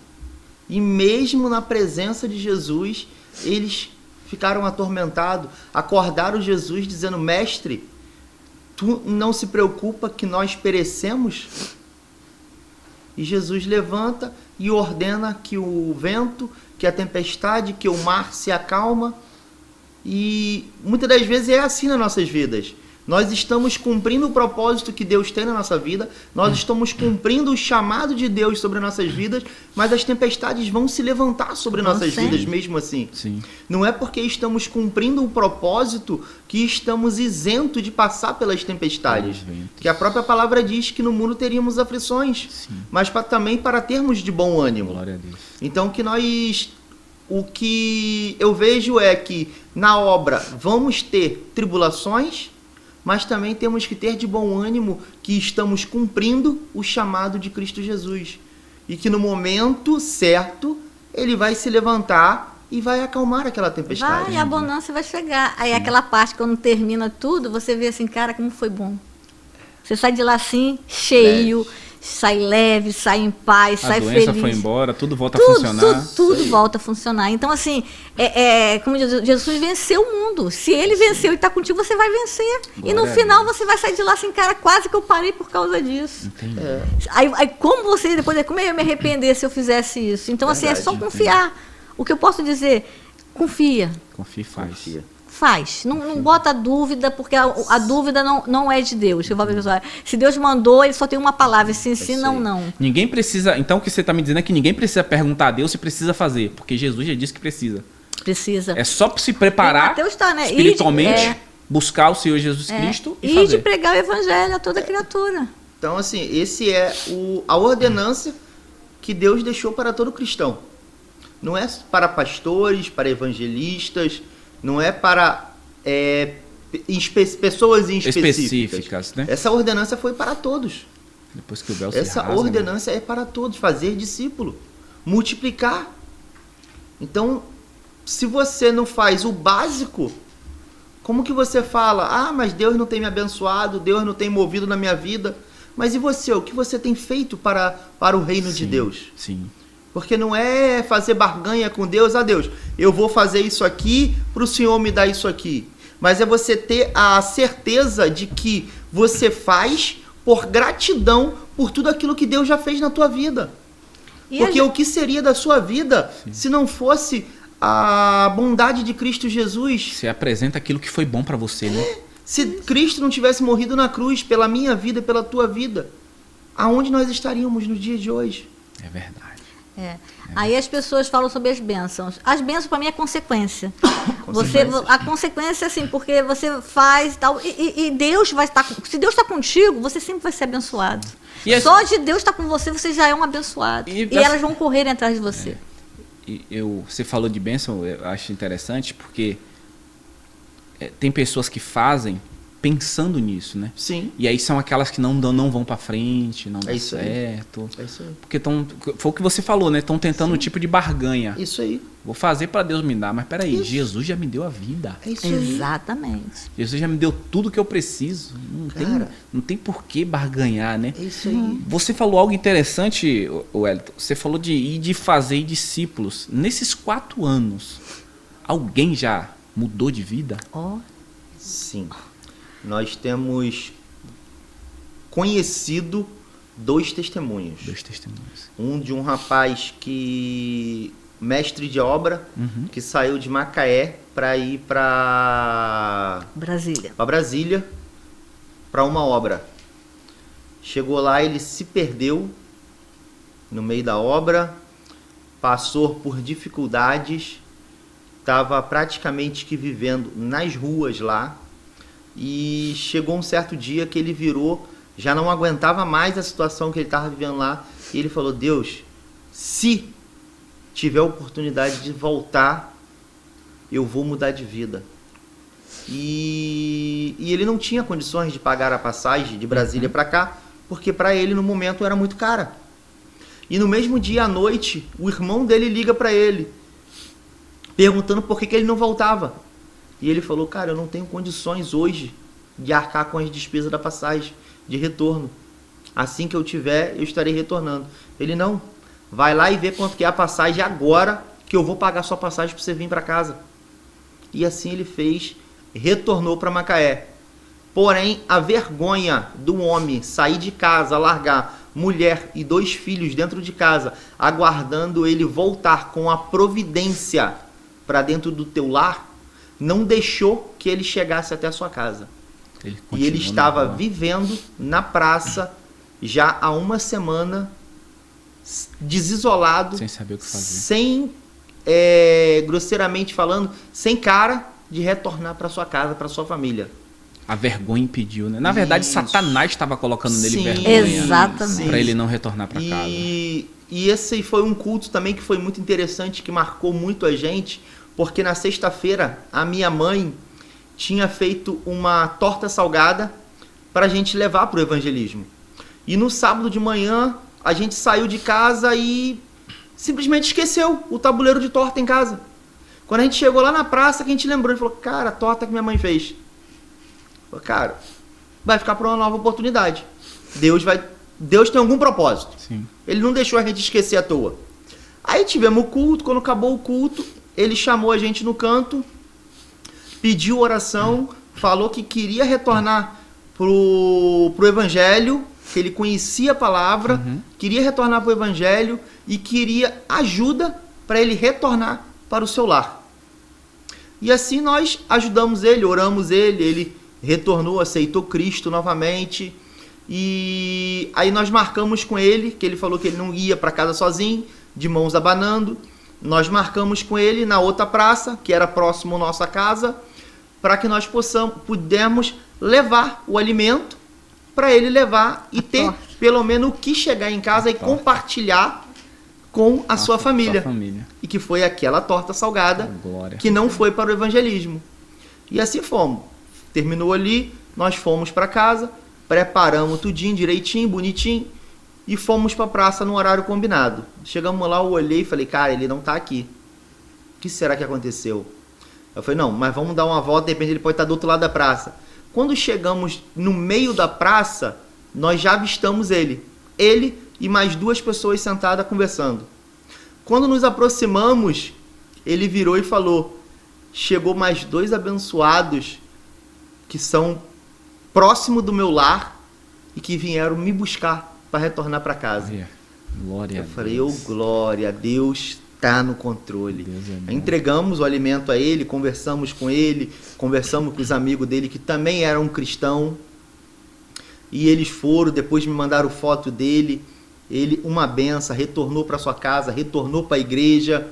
E mesmo na presença de Jesus, eles ficaram atormentados, acordaram Jesus dizendo: Mestre, tu não se preocupa que nós perecemos? E Jesus levanta e ordena que o vento, que a tempestade, que o mar se acalma. E muitas das vezes é assim nas nossas vidas. Nós estamos cumprindo o propósito que Deus tem na nossa vida, nós estamos cumprindo o chamado de Deus sobre nossas vidas, mas as tempestades vão se levantar sobre Vão nossas sempre. vidas mesmo assim. Sim. Não é porque estamos cumprindo o propósito que estamos isentos de passar pelas tempestades. Pelos ventos. Que a própria palavra diz que no mundo teríamos aflições, Sim. mas também para termos de bom ânimo. Glória a Deus. Então o que eu vejo é que na obra vamos ter tribulações, mas também temos que ter de bom ânimo que estamos cumprindo o chamado de Cristo Jesus. E que no momento certo ele vai se levantar e vai acalmar aquela tempestade. Vai, a abundância vai chegar. Aí aquela parte, quando termina tudo, você vê assim, cara, como foi bom. Você sai de lá assim, cheio, sai leve, sai em paz, A sai doença feliz. foi embora, tudo volta a funcionar. Tudo volta a funcionar. Então, assim, como Jesus venceu o mundo. Se ele venceu e está contigo, você vai vencer. Glória e no a final Deus. você vai sair de lá assim, cara, quase que eu parei por causa disso. Entendi. Aí como você, depois, como eu ia me arrepender se eu fizesse isso? Então, assim, é só Verdade, confiar. O que eu posso dizer, confia. Confia e faz. Confia. Faz. Não bota dúvida, porque a dúvida não é de Deus. Eu falo pra pessoa, se Deus mandou, ele só tem uma palavra, sim, sim, não, não. Ninguém precisa. Então o que você está me dizendo é que ninguém precisa perguntar a Deus se precisa fazer, porque Jesus já disse que precisa. Precisa. É só se preparar E Mateus tá, né? espiritualmente, buscar o Senhor Jesus Cristo e E fazer. de pregar o evangelho a toda criatura. Então, assim, esse é a ordenança que Deus deixou para todo cristão. Não é para pastores, para evangelistas, não é para pessoas específicas. Específicas, né? Essa ordenança foi para todos. Depois que o véu se Essa rasga, ordenança é para todos, fazer discípulo, multiplicar. Então, se você não faz o básico, como que você fala: ah, mas Deus não tem me abençoado, Deus não tem movido na minha vida? Mas e você? O que você tem feito para o reino de Sim, Deus? Sim. Porque não é fazer barganha com Deus: ah, Deus, eu vou fazer isso aqui para o Senhor me dar isso aqui. Mas é você ter a certeza de que você faz por gratidão por tudo aquilo que Deus já fez na tua vida. E Porque o que seria da sua vida se não fosse a bondade de Cristo Jesus? Você apresenta aquilo que foi bom para você, né? Se Cristo não tivesse morrido na cruz pela minha vida e pela tua vida, aonde nós estaríamos no dia de hoje? É verdade. Aí as pessoas falam sobre as bênçãos. As bênçãos para mim é consequência. A consequência, assim, porque você faz e tal. E Deus vai estar. Se Deus está contigo, você sempre vai ser abençoado. E Só de Deus estar com você, você já é um abençoado. E elas vão correr atrás de você. Você falou de bênção, eu acho interessante, porque tem pessoas que fazem pensando nisso, né? Sim. E aí são aquelas que não vão para frente, não dá isso aí. certo. É isso aí. Porque foi o que você falou, né? Estão tentando um tipo de barganha. Isso aí. Vou fazer para Deus me dar, mas peraí, Jesus já me deu a vida. É isso aí. Exatamente. Jesus já me deu tudo que eu preciso. Não tem por que barganhar, né? É isso aí. Você falou algo interessante, Wellington. Você falou de fazer discípulos. Nesses 4 anos, alguém já mudou de vida? Ó. Sim. Nós temos conhecido 2 testemunhos. 2 testemunhos. Um de um rapaz que mestre de obra, que saiu de Macaé para ir para Brasília para uma obra. Chegou lá, ele se perdeu no meio da obra, passou por dificuldades, estava praticamente que vivendo nas ruas lá, e chegou um certo dia que ele virou, já não aguentava mais a situação que ele estava vivendo lá, e ele falou: Deus, se tiver a oportunidade de voltar, eu vou mudar de vida. E ele não tinha condições de pagar a passagem de Brasília para cá, porque para ele no momento era muito cara. E no mesmo dia à noite, o irmão dele liga para ele, perguntando por que ele não voltava. E ele falou: cara, eu não tenho condições hoje de arcar com as despesas da passagem de retorno. Assim que eu tiver, eu estarei retornando. Ele: não, vai lá e vê quanto que é a passagem agora, que eu vou pagar sua passagem para você vir para casa. E assim ele fez, retornou para Macaé. Porém, a vergonha do homem sair de casa, largar mulher e 2 filhos dentro de casa, aguardando ele voltar com a providência para dentro do teu lar, não deixou que ele chegasse até a sua casa. E ele estava vivendo na praça já há uma semana, desisolado, sem saber o que fazer, sem, grosseiramente falando, sem cara de retornar para sua casa, para sua família. A vergonha impediu, né? Na verdade, Satanás estava colocando nele vergonha. Exatamente. Para ele não retornar para casa. E esse foi um culto também que foi muito interessante, que marcou muito a gente, porque na sexta-feira a minha mãe tinha feito uma torta salgada para a gente levar para o evangelismo. E no sábado de manhã a gente saiu de casa e simplesmente esqueceu o tabuleiro de torta em casa. Quando a gente chegou lá na praça, que a gente lembrou e falou: cara, a torta que minha mãe fez. Cara, vai ficar para uma nova oportunidade. Deus tem algum propósito. Sim. Ele não deixou a gente esquecer à toa. Aí tivemos o culto. Quando acabou o culto, ele chamou a gente no canto, pediu oração, falou que queria retornar pro evangelho, que ele conhecia a palavra, queria retornar pro evangelho e queria ajuda para ele retornar para o seu lar. E assim nós ajudamos ele, oramos ele retornou, aceitou Cristo novamente. E aí nós marcamos com ele, que ele falou que ele não ia para casa sozinho, de mãos abanando. Nós marcamos com ele na outra praça, que era próximo à nossa casa, para que nós pudéssemos levar o alimento para ele levar e ter pelo menos o que chegar em casa e compartilhar com a sua família. E que foi aquela torta salgada que não foi para o evangelismo. E assim fomos. Terminou ali, nós fomos para casa, preparamos tudinho, direitinho, bonitinho, e fomos para a praça no horário combinado. Chegamos lá, eu olhei e falei: cara, ele não está aqui. O que será que aconteceu? Eu falei: não, mas vamos dar uma volta, de repente ele pode estar do outro lado da praça. Quando chegamos no meio da praça, nós já avistamos ele e mais 2 pessoas sentadas conversando. Quando nos aproximamos, ele virou e falou: chegou mais 2 abençoados que são próximo do meu lar e que vieram me buscar para retornar para casa. Glória a Deus. Eu falei: glória a Deus, está no controle. Entregamos o alimento a ele, conversamos com os amigos dele que também eram cristãos, e eles foram, depois me mandaram foto dele, ele, uma benção, retornou para sua casa, retornou para a igreja,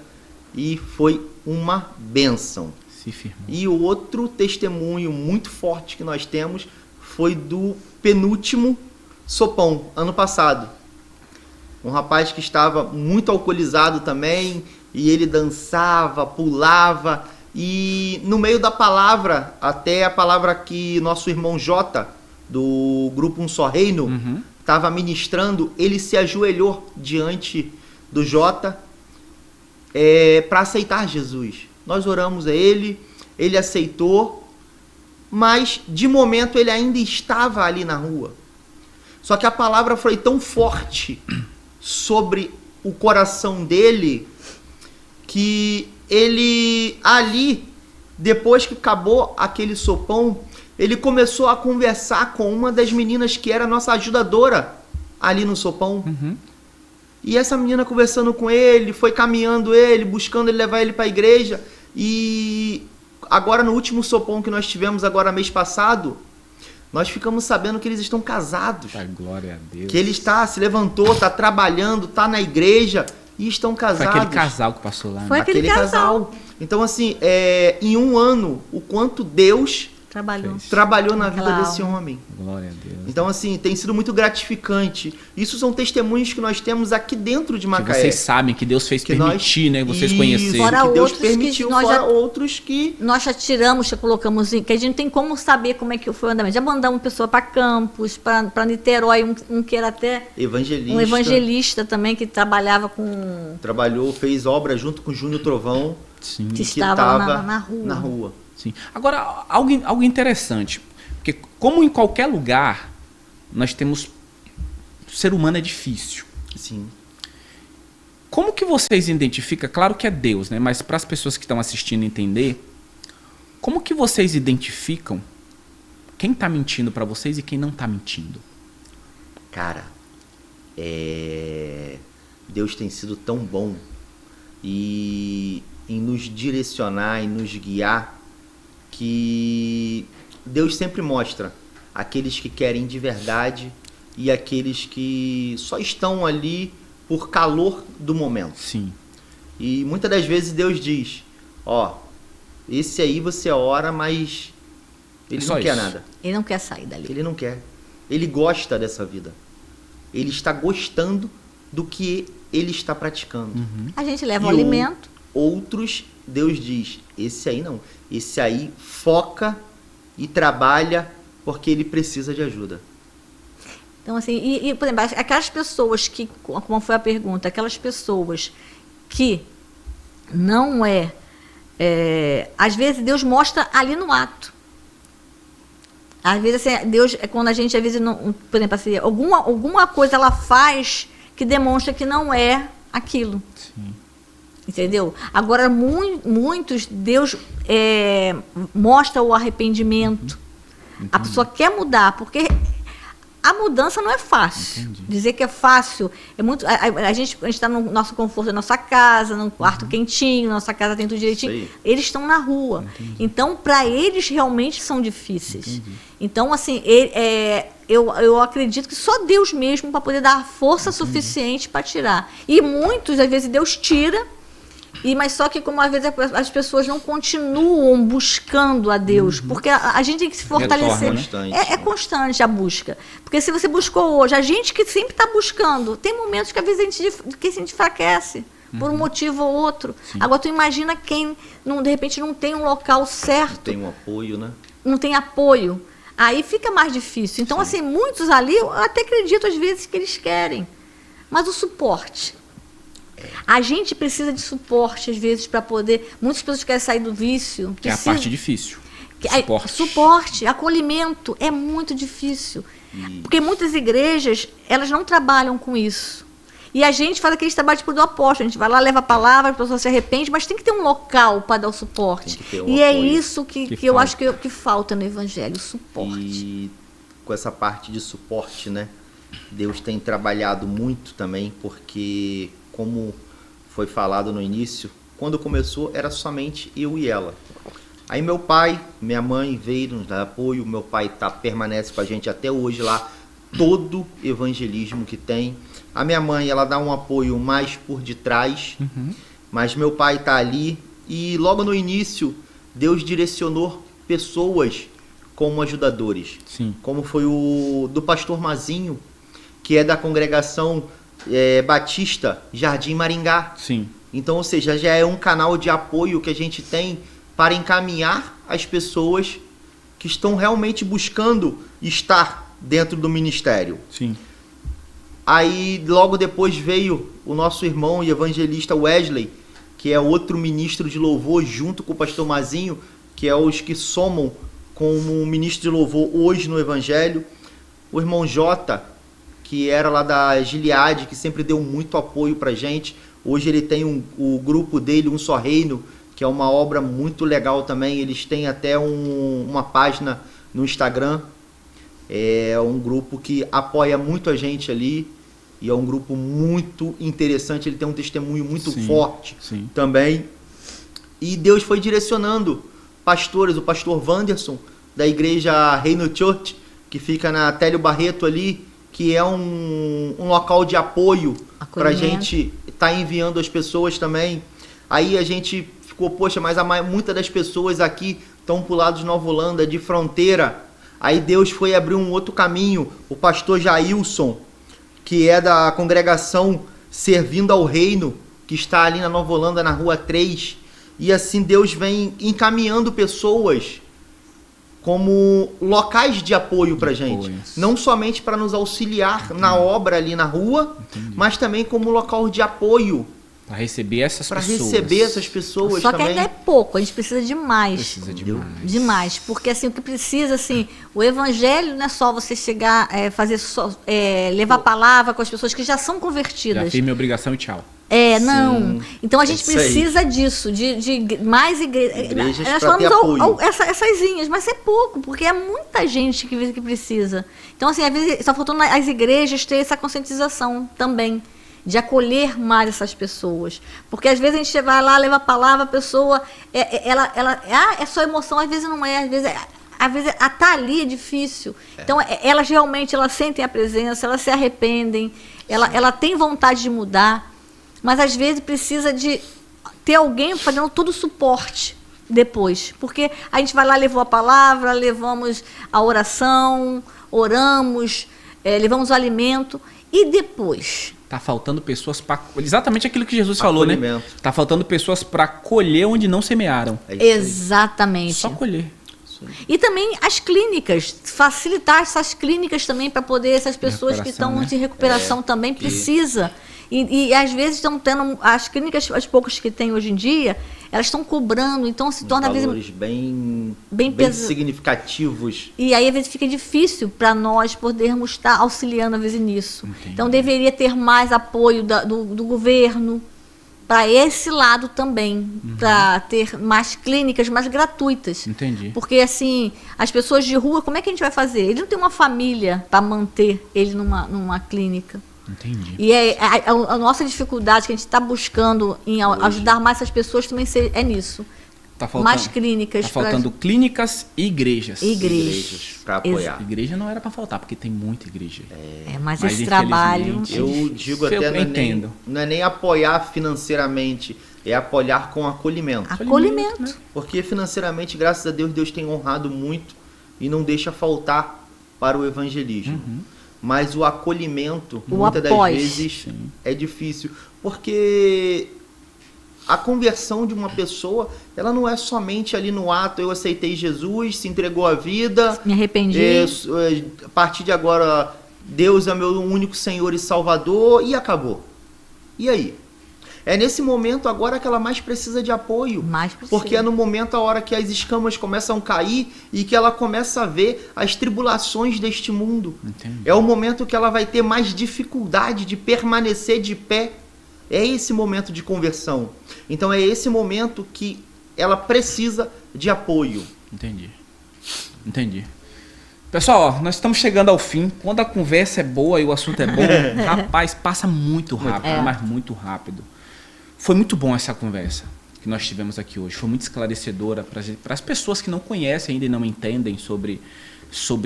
e foi uma bênção. E o outro testemunho muito forte que nós temos foi do penúltimo sopão, ano passado. Um rapaz que estava muito alcoolizado também, e ele dançava, pulava, e no meio da palavra, até a palavra que nosso irmão Jota, do grupo Um Só Reino, estava ministrando, ele se ajoelhou diante do Jota para aceitar Jesus. Nós oramos a ele aceitou, mas de momento ele ainda estava ali na rua. Só que a palavra foi tão forte sobre o coração dele, que ele ali, depois que acabou aquele sopão, ele começou a conversar com uma das meninas que era nossa ajudadora ali no sopão. E essa menina conversando com ele, foi caminhando ele, buscando ele levar ele para a igreja. E agora no último sopão que nós tivemos agora mês passado, nós ficamos sabendo que eles estão casados. Glória a Deus. Que ele se levantou, está trabalhando, está na igreja e estão casados. Foi aquele casal que passou lá. Né? Foi aquele casal. Então assim, em um ano, o quanto Deus trabalhou na vida desse homem. Glória a Deus. Então, assim, tem sido muito gratificante. Isso são testemunhos que nós temos aqui dentro de Macaé. Que vocês sabem que Deus fez permitir, né? Vocês conhecerem. Fora que Deus outros permitiu, que nós fora já, outros que... Nós já tiramos, já colocamos, que a gente não tem como saber como é que foi o andamento. Já mandamos pessoa para Campos, para Niterói, um que era até... Evangelista. Um evangelista também, que trabalhava com... Trabalhou, fez obra junto com o Júnior Trovão. Sim. Que estava na rua. Sim. Agora, algo interessante, porque como em qualquer lugar, nós temos... O ser humano é difícil. Sim. Como que vocês identificam? Claro que é Deus, né? Mas para as pessoas que estão assistindo entender, como que vocês identificam quem está mentindo para vocês e quem não está mentindo? Cara, Deus tem sido tão bom e em nos direcionar e nos guiar, que Deus sempre mostra aqueles que querem de verdade e aqueles que só estão ali por calor do momento. Sim. E muitas das vezes Deus diz, esse aí você ora, mas ele não quer nada. Ele não quer sair dali. Ele não quer. Ele gosta dessa vida. Ele está gostando do que ele está praticando. Uhum. A gente leva o alimento. Outros, Deus diz, esse aí não. Esse aí foca e trabalha porque ele precisa de ajuda. Então, assim, por exemplo, aquelas pessoas que, como foi a pergunta, aquelas pessoas que não às vezes Deus mostra ali no ato. Às vezes, assim, Deus, quando a gente, às vezes, não, por exemplo, assim, alguma coisa ela faz que demonstra que não é aquilo. Sim. Entendeu? Agora, muitos, Deus mostra o arrependimento. Entendi. A pessoa quer mudar, porque a mudança não é fácil. Entendi. Dizer que é fácil, é muito. A gente está no nosso conforto da nossa casa, num quarto quentinho, nossa casa tem tudo direitinho. Eles estão na rua. Entendi. Então, para eles, realmente são difíceis. Entendi. Então, assim, eu acredito que só Deus mesmo para poder dar força suficiente para tirar. E muitos, às vezes, Deus tira. Mas só que, como às vezes as pessoas não continuam buscando a Deus, porque a gente tem que se fortalecer. É constante a busca. Porque se você buscou hoje, a gente que sempre está buscando, tem momentos que às vezes a gente enfraquece por um motivo ou outro. Sim. Agora, tu imagina quem, de repente, não tem um local certo. Não tem um apoio, né? Não tem apoio. Aí fica mais difícil. Então, assim, muitos ali, eu até acredito às vezes que eles querem. Mas o suporte. A gente precisa de suporte, às vezes, para poder... Muitas pessoas querem sair do vício. Que é a parte difícil. Suporte, acolhimento, é muito difícil. Porque muitas igrejas, elas não trabalham com isso. E a gente faz aquele trabalho tipo do apóstolo. A gente vai lá, leva a palavra, a pessoa se arrepende, mas tem que ter um local para dar o suporte. E é isso que eu acho que falta no Evangelho, o suporte. E com essa parte de suporte, né? Deus tem trabalhado muito também, porque... Como foi falado no início, quando começou era somente eu e ela. Aí meu pai, minha mãe veio nos dar apoio, meu pai permanece com a gente até hoje lá, todo evangelismo que tem. A minha mãe, ela dá um apoio mais por detrás, mas meu pai está ali e logo no início Deus direcionou pessoas como ajudadores. Sim. Como foi o do pastor Mazinho, que é da congregação Batista Jardim Maringá. Sim. Então, ou seja, já é um canal de apoio que a gente tem para encaminhar as pessoas que estão realmente buscando estar dentro do ministério. Sim. Aí logo depois veio o nosso irmão e evangelista Wesley, que é outro ministro de louvor junto com o pastor Mazinho, que é os que somam como ministro de louvor hoje no evangelho. O irmão Jota, que era lá da Gileade, que sempre deu muito apoio pra gente. Hoje ele tem o grupo dele, Um Só Reino, que é uma obra muito legal também. Eles têm até uma página no Instagram. É um grupo que apoia muito a gente ali. E é um grupo muito interessante, ele tem um testemunho muito Sim, forte sim. também. E Deus foi direcionando pastores, o pastor Wanderson, da igreja Reino Church, que fica na Télio Barreto ali, que é um local de apoio para a gente estar enviando as pessoas também. Aí a gente ficou, poxa, mas muitas das pessoas aqui estão pro lado de Nova Holanda, de fronteira. Aí Deus foi abrir um outro caminho. O pastor Jailson, que é da congregação Servindo ao Reino, que está ali na Nova Holanda, na Rua 3. E assim Deus vem encaminhando pessoas como locais de apoio para a gente. Não somente para nos auxiliar na obra ali na rua, mas também como local de apoio. Para receber essas pessoas. Para receber essas pessoas Só também. que ainda é pouco, a gente precisa de mais. Precisa de mais. Demais. Porque assim, o que precisa, assim, o evangelho não é só você chegar, levar a palavra com as pessoas que já são convertidas. Já fiz minha obrigação e tchau. Não. Então a gente precisa disso, de mais igrejas nós para ter apoio. Essas, mas é pouco, porque é muita gente que precisa. Então, assim, às vezes está faltando as igrejas ter essa conscientização também, de acolher mais essas pessoas. Porque às vezes a gente vai lá, leva a palavra, a pessoa, é só emoção, às vezes não é, às vezes estar ali é difícil. Então, elas realmente sentem a presença, elas se arrependem, ela tem vontade de mudar, mas às vezes precisa de ter alguém fazendo todo o suporte depois. Porque a gente vai lá, levou a palavra, levamos a oração, oramos, levamos o alimento, e depois? Tá faltando pessoas para... Exatamente aquilo que Jesus falou, né? Tá faltando pessoas para colher onde não semearam. Exatamente. Só colher. E também as clínicas, facilitar essas clínicas também para poder essas pessoas que estão de recuperação também precisa. E às vezes estão tendo as clínicas, as poucas que tem hoje em dia, elas estão cobrando, então se torna valores às vezes bem significativos. E aí às vezes fica difícil para nós podermos estar auxiliando às vezes nisso. Entendi. Então deveria ter mais apoio do governo para esse lado também, para ter mais clínicas mais gratuitas. Entendi. Porque assim, as pessoas de rua, como é que a gente vai fazer? Ele não tem uma família para manter ele numa clínica. Entendi. E a nossa dificuldade que a gente está buscando em ajudar mais essas pessoas também é nisso. Tá faltando, mais clínicas. Tá faltando clínicas e igrejas. Igrejas para apoiar. Igreja não era para faltar, porque tem muita igreja. Mas esse trabalho... Eu digo até, não é nem apoiar financeiramente, é apoiar com acolhimento. Acolhimento. Né? Porque financeiramente, graças a Deus, Deus tem honrado muito e não deixa faltar para o evangelismo. Mas o acolhimento, muitas das vezes, é difícil. Porque a conversão de uma pessoa, ela não é somente ali no ato, eu aceitei Jesus, se entregou a vida. Me arrependi. A partir de agora, Deus é meu único Senhor e Salvador, e acabou. E aí? É nesse momento agora que ela mais precisa de apoio. Porque é no momento, a hora que as escamas começam a cair e que ela começa a ver as tribulações deste mundo. Entendi. É o momento que ela vai ter mais dificuldade de permanecer de pé. É esse momento de conversão. Então é esse momento que ela precisa de apoio. Entendi. Pessoal, nós estamos chegando ao fim. Quando a conversa é boa e o assunto é bom, rapaz, passa muito rápido, mas muito rápido. Foi muito bom essa conversa que nós tivemos aqui hoje. Foi muito esclarecedora para as pessoas que não conhecem ainda e não entendem sobre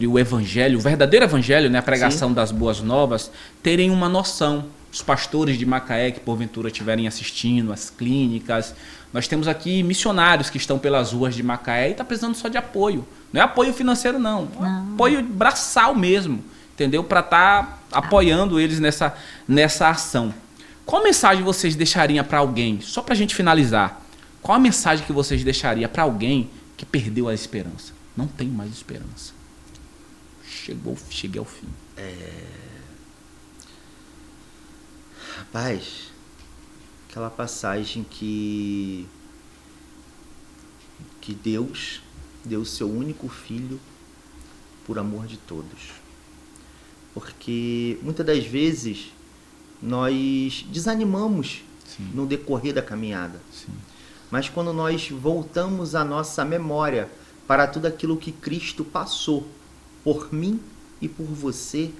o evangelho, o verdadeiro evangelho, né? A pregação das boas novas, terem uma noção. Os pastores de Macaé que porventura estiverem assistindo, as clínicas. Nós temos aqui missionários que estão pelas ruas de Macaé e está precisando só de apoio. Não é apoio financeiro, não. Apoio braçal mesmo, entendeu? Para estar apoiando eles nessa ação. Qual mensagem vocês deixariam para alguém, só para a gente finalizar, qual a mensagem que vocês deixariam para alguém que perdeu a esperança? Não tem mais esperança. Cheguei ao fim. Rapaz, aquela passagem que Deus deu o seu único filho por amor de todos. Porque muitas das vezes nós desanimamos no decorrer da caminhada. Mas quando nós voltamos a nossa memória para tudo aquilo que Cristo passou por mim e por você,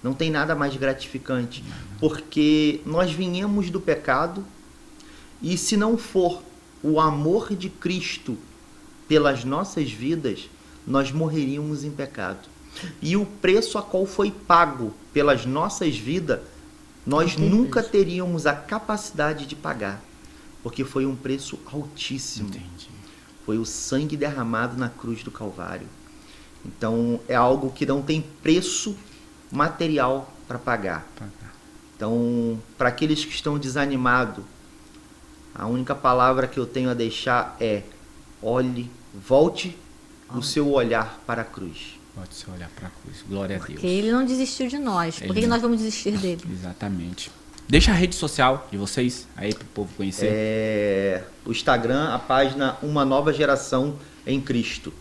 Não tem nada mais gratificante, porque nós viemos do pecado e se não for o amor de Cristo pelas nossas vidas, nós morreríamos em pecado. E o preço a qual foi pago pelas nossas vidas, nós nunca teríamos a capacidade de pagar, porque foi um preço altíssimo. Entendi. Foi o sangue derramado na cruz do Calvário. Então, é algo que não tem preço material para pagar. Então, para aqueles que estão desanimados, a única palavra que eu tenho a deixar é: volte o seu olhar para a cruz. Volte o seu olhar para a cruz. Glória a Deus. Porque ele não desistiu de nós. Por que nós vamos desistir dele? Exatamente. Deixa a rede social de vocês aí para o povo conhecer. O Instagram, a página Uma Nova Geração em Cristo.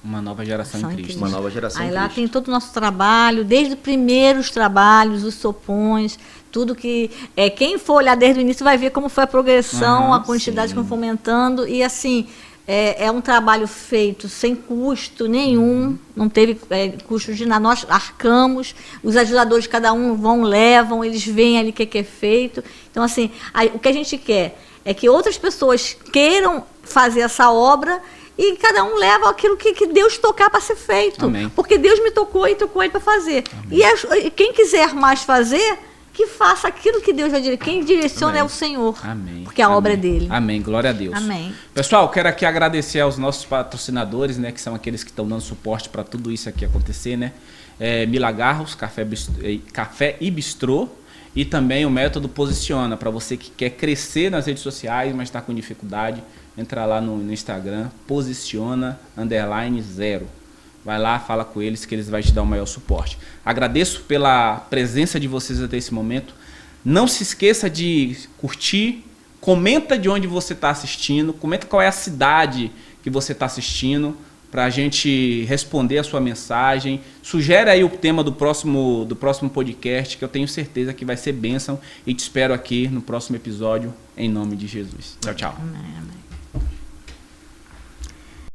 Uma nova geração em Cristo. Uma nova geração aí em lá Cristo. tem todo o nosso trabalho, desde os primeiros trabalhos, os sopões, tudo que... quem for olhar desde o início vai ver como foi a progressão, a quantidade que foi fomentando. E assim, é um trabalho feito sem custo nenhum, não teve custo de nada. Nós arcamos, os ajudadores, cada um levam, eles veem ali o que é feito. Então, assim, o que a gente quer é que outras pessoas queiram fazer essa obra e cada um leva aquilo que Deus tocar para ser feito. Amém. Porque Deus me tocou e tocou ele para fazer. E quem quiser mais fazer, que faça aquilo que Deus vai dizer. Quem direciona é o Senhor. Amém. Porque a obra é dele. Amém. Glória a Deus. Amém. Pessoal, quero aqui agradecer aos nossos patrocinadores, né, que são aqueles que estão dando suporte para tudo isso aqui acontecer, né? Milagarros, Café e Bistrô. E também o Método Posiciona, para você que quer crescer nas redes sociais, mas está com dificuldade, entra lá no Instagram, posiciona_0. Vai lá, fala com eles que eles vão te dar o maior suporte. Agradeço pela presença de vocês até esse momento. Não se esqueça de curtir, comenta de onde você está assistindo, comenta qual é a cidade que você está assistindo, para a gente responder a sua mensagem. Sugere aí o tema do próximo podcast, que eu tenho certeza que vai ser bênção. E te espero aqui no próximo episódio, em nome de Jesus. Tchau, tchau. Amém, amém.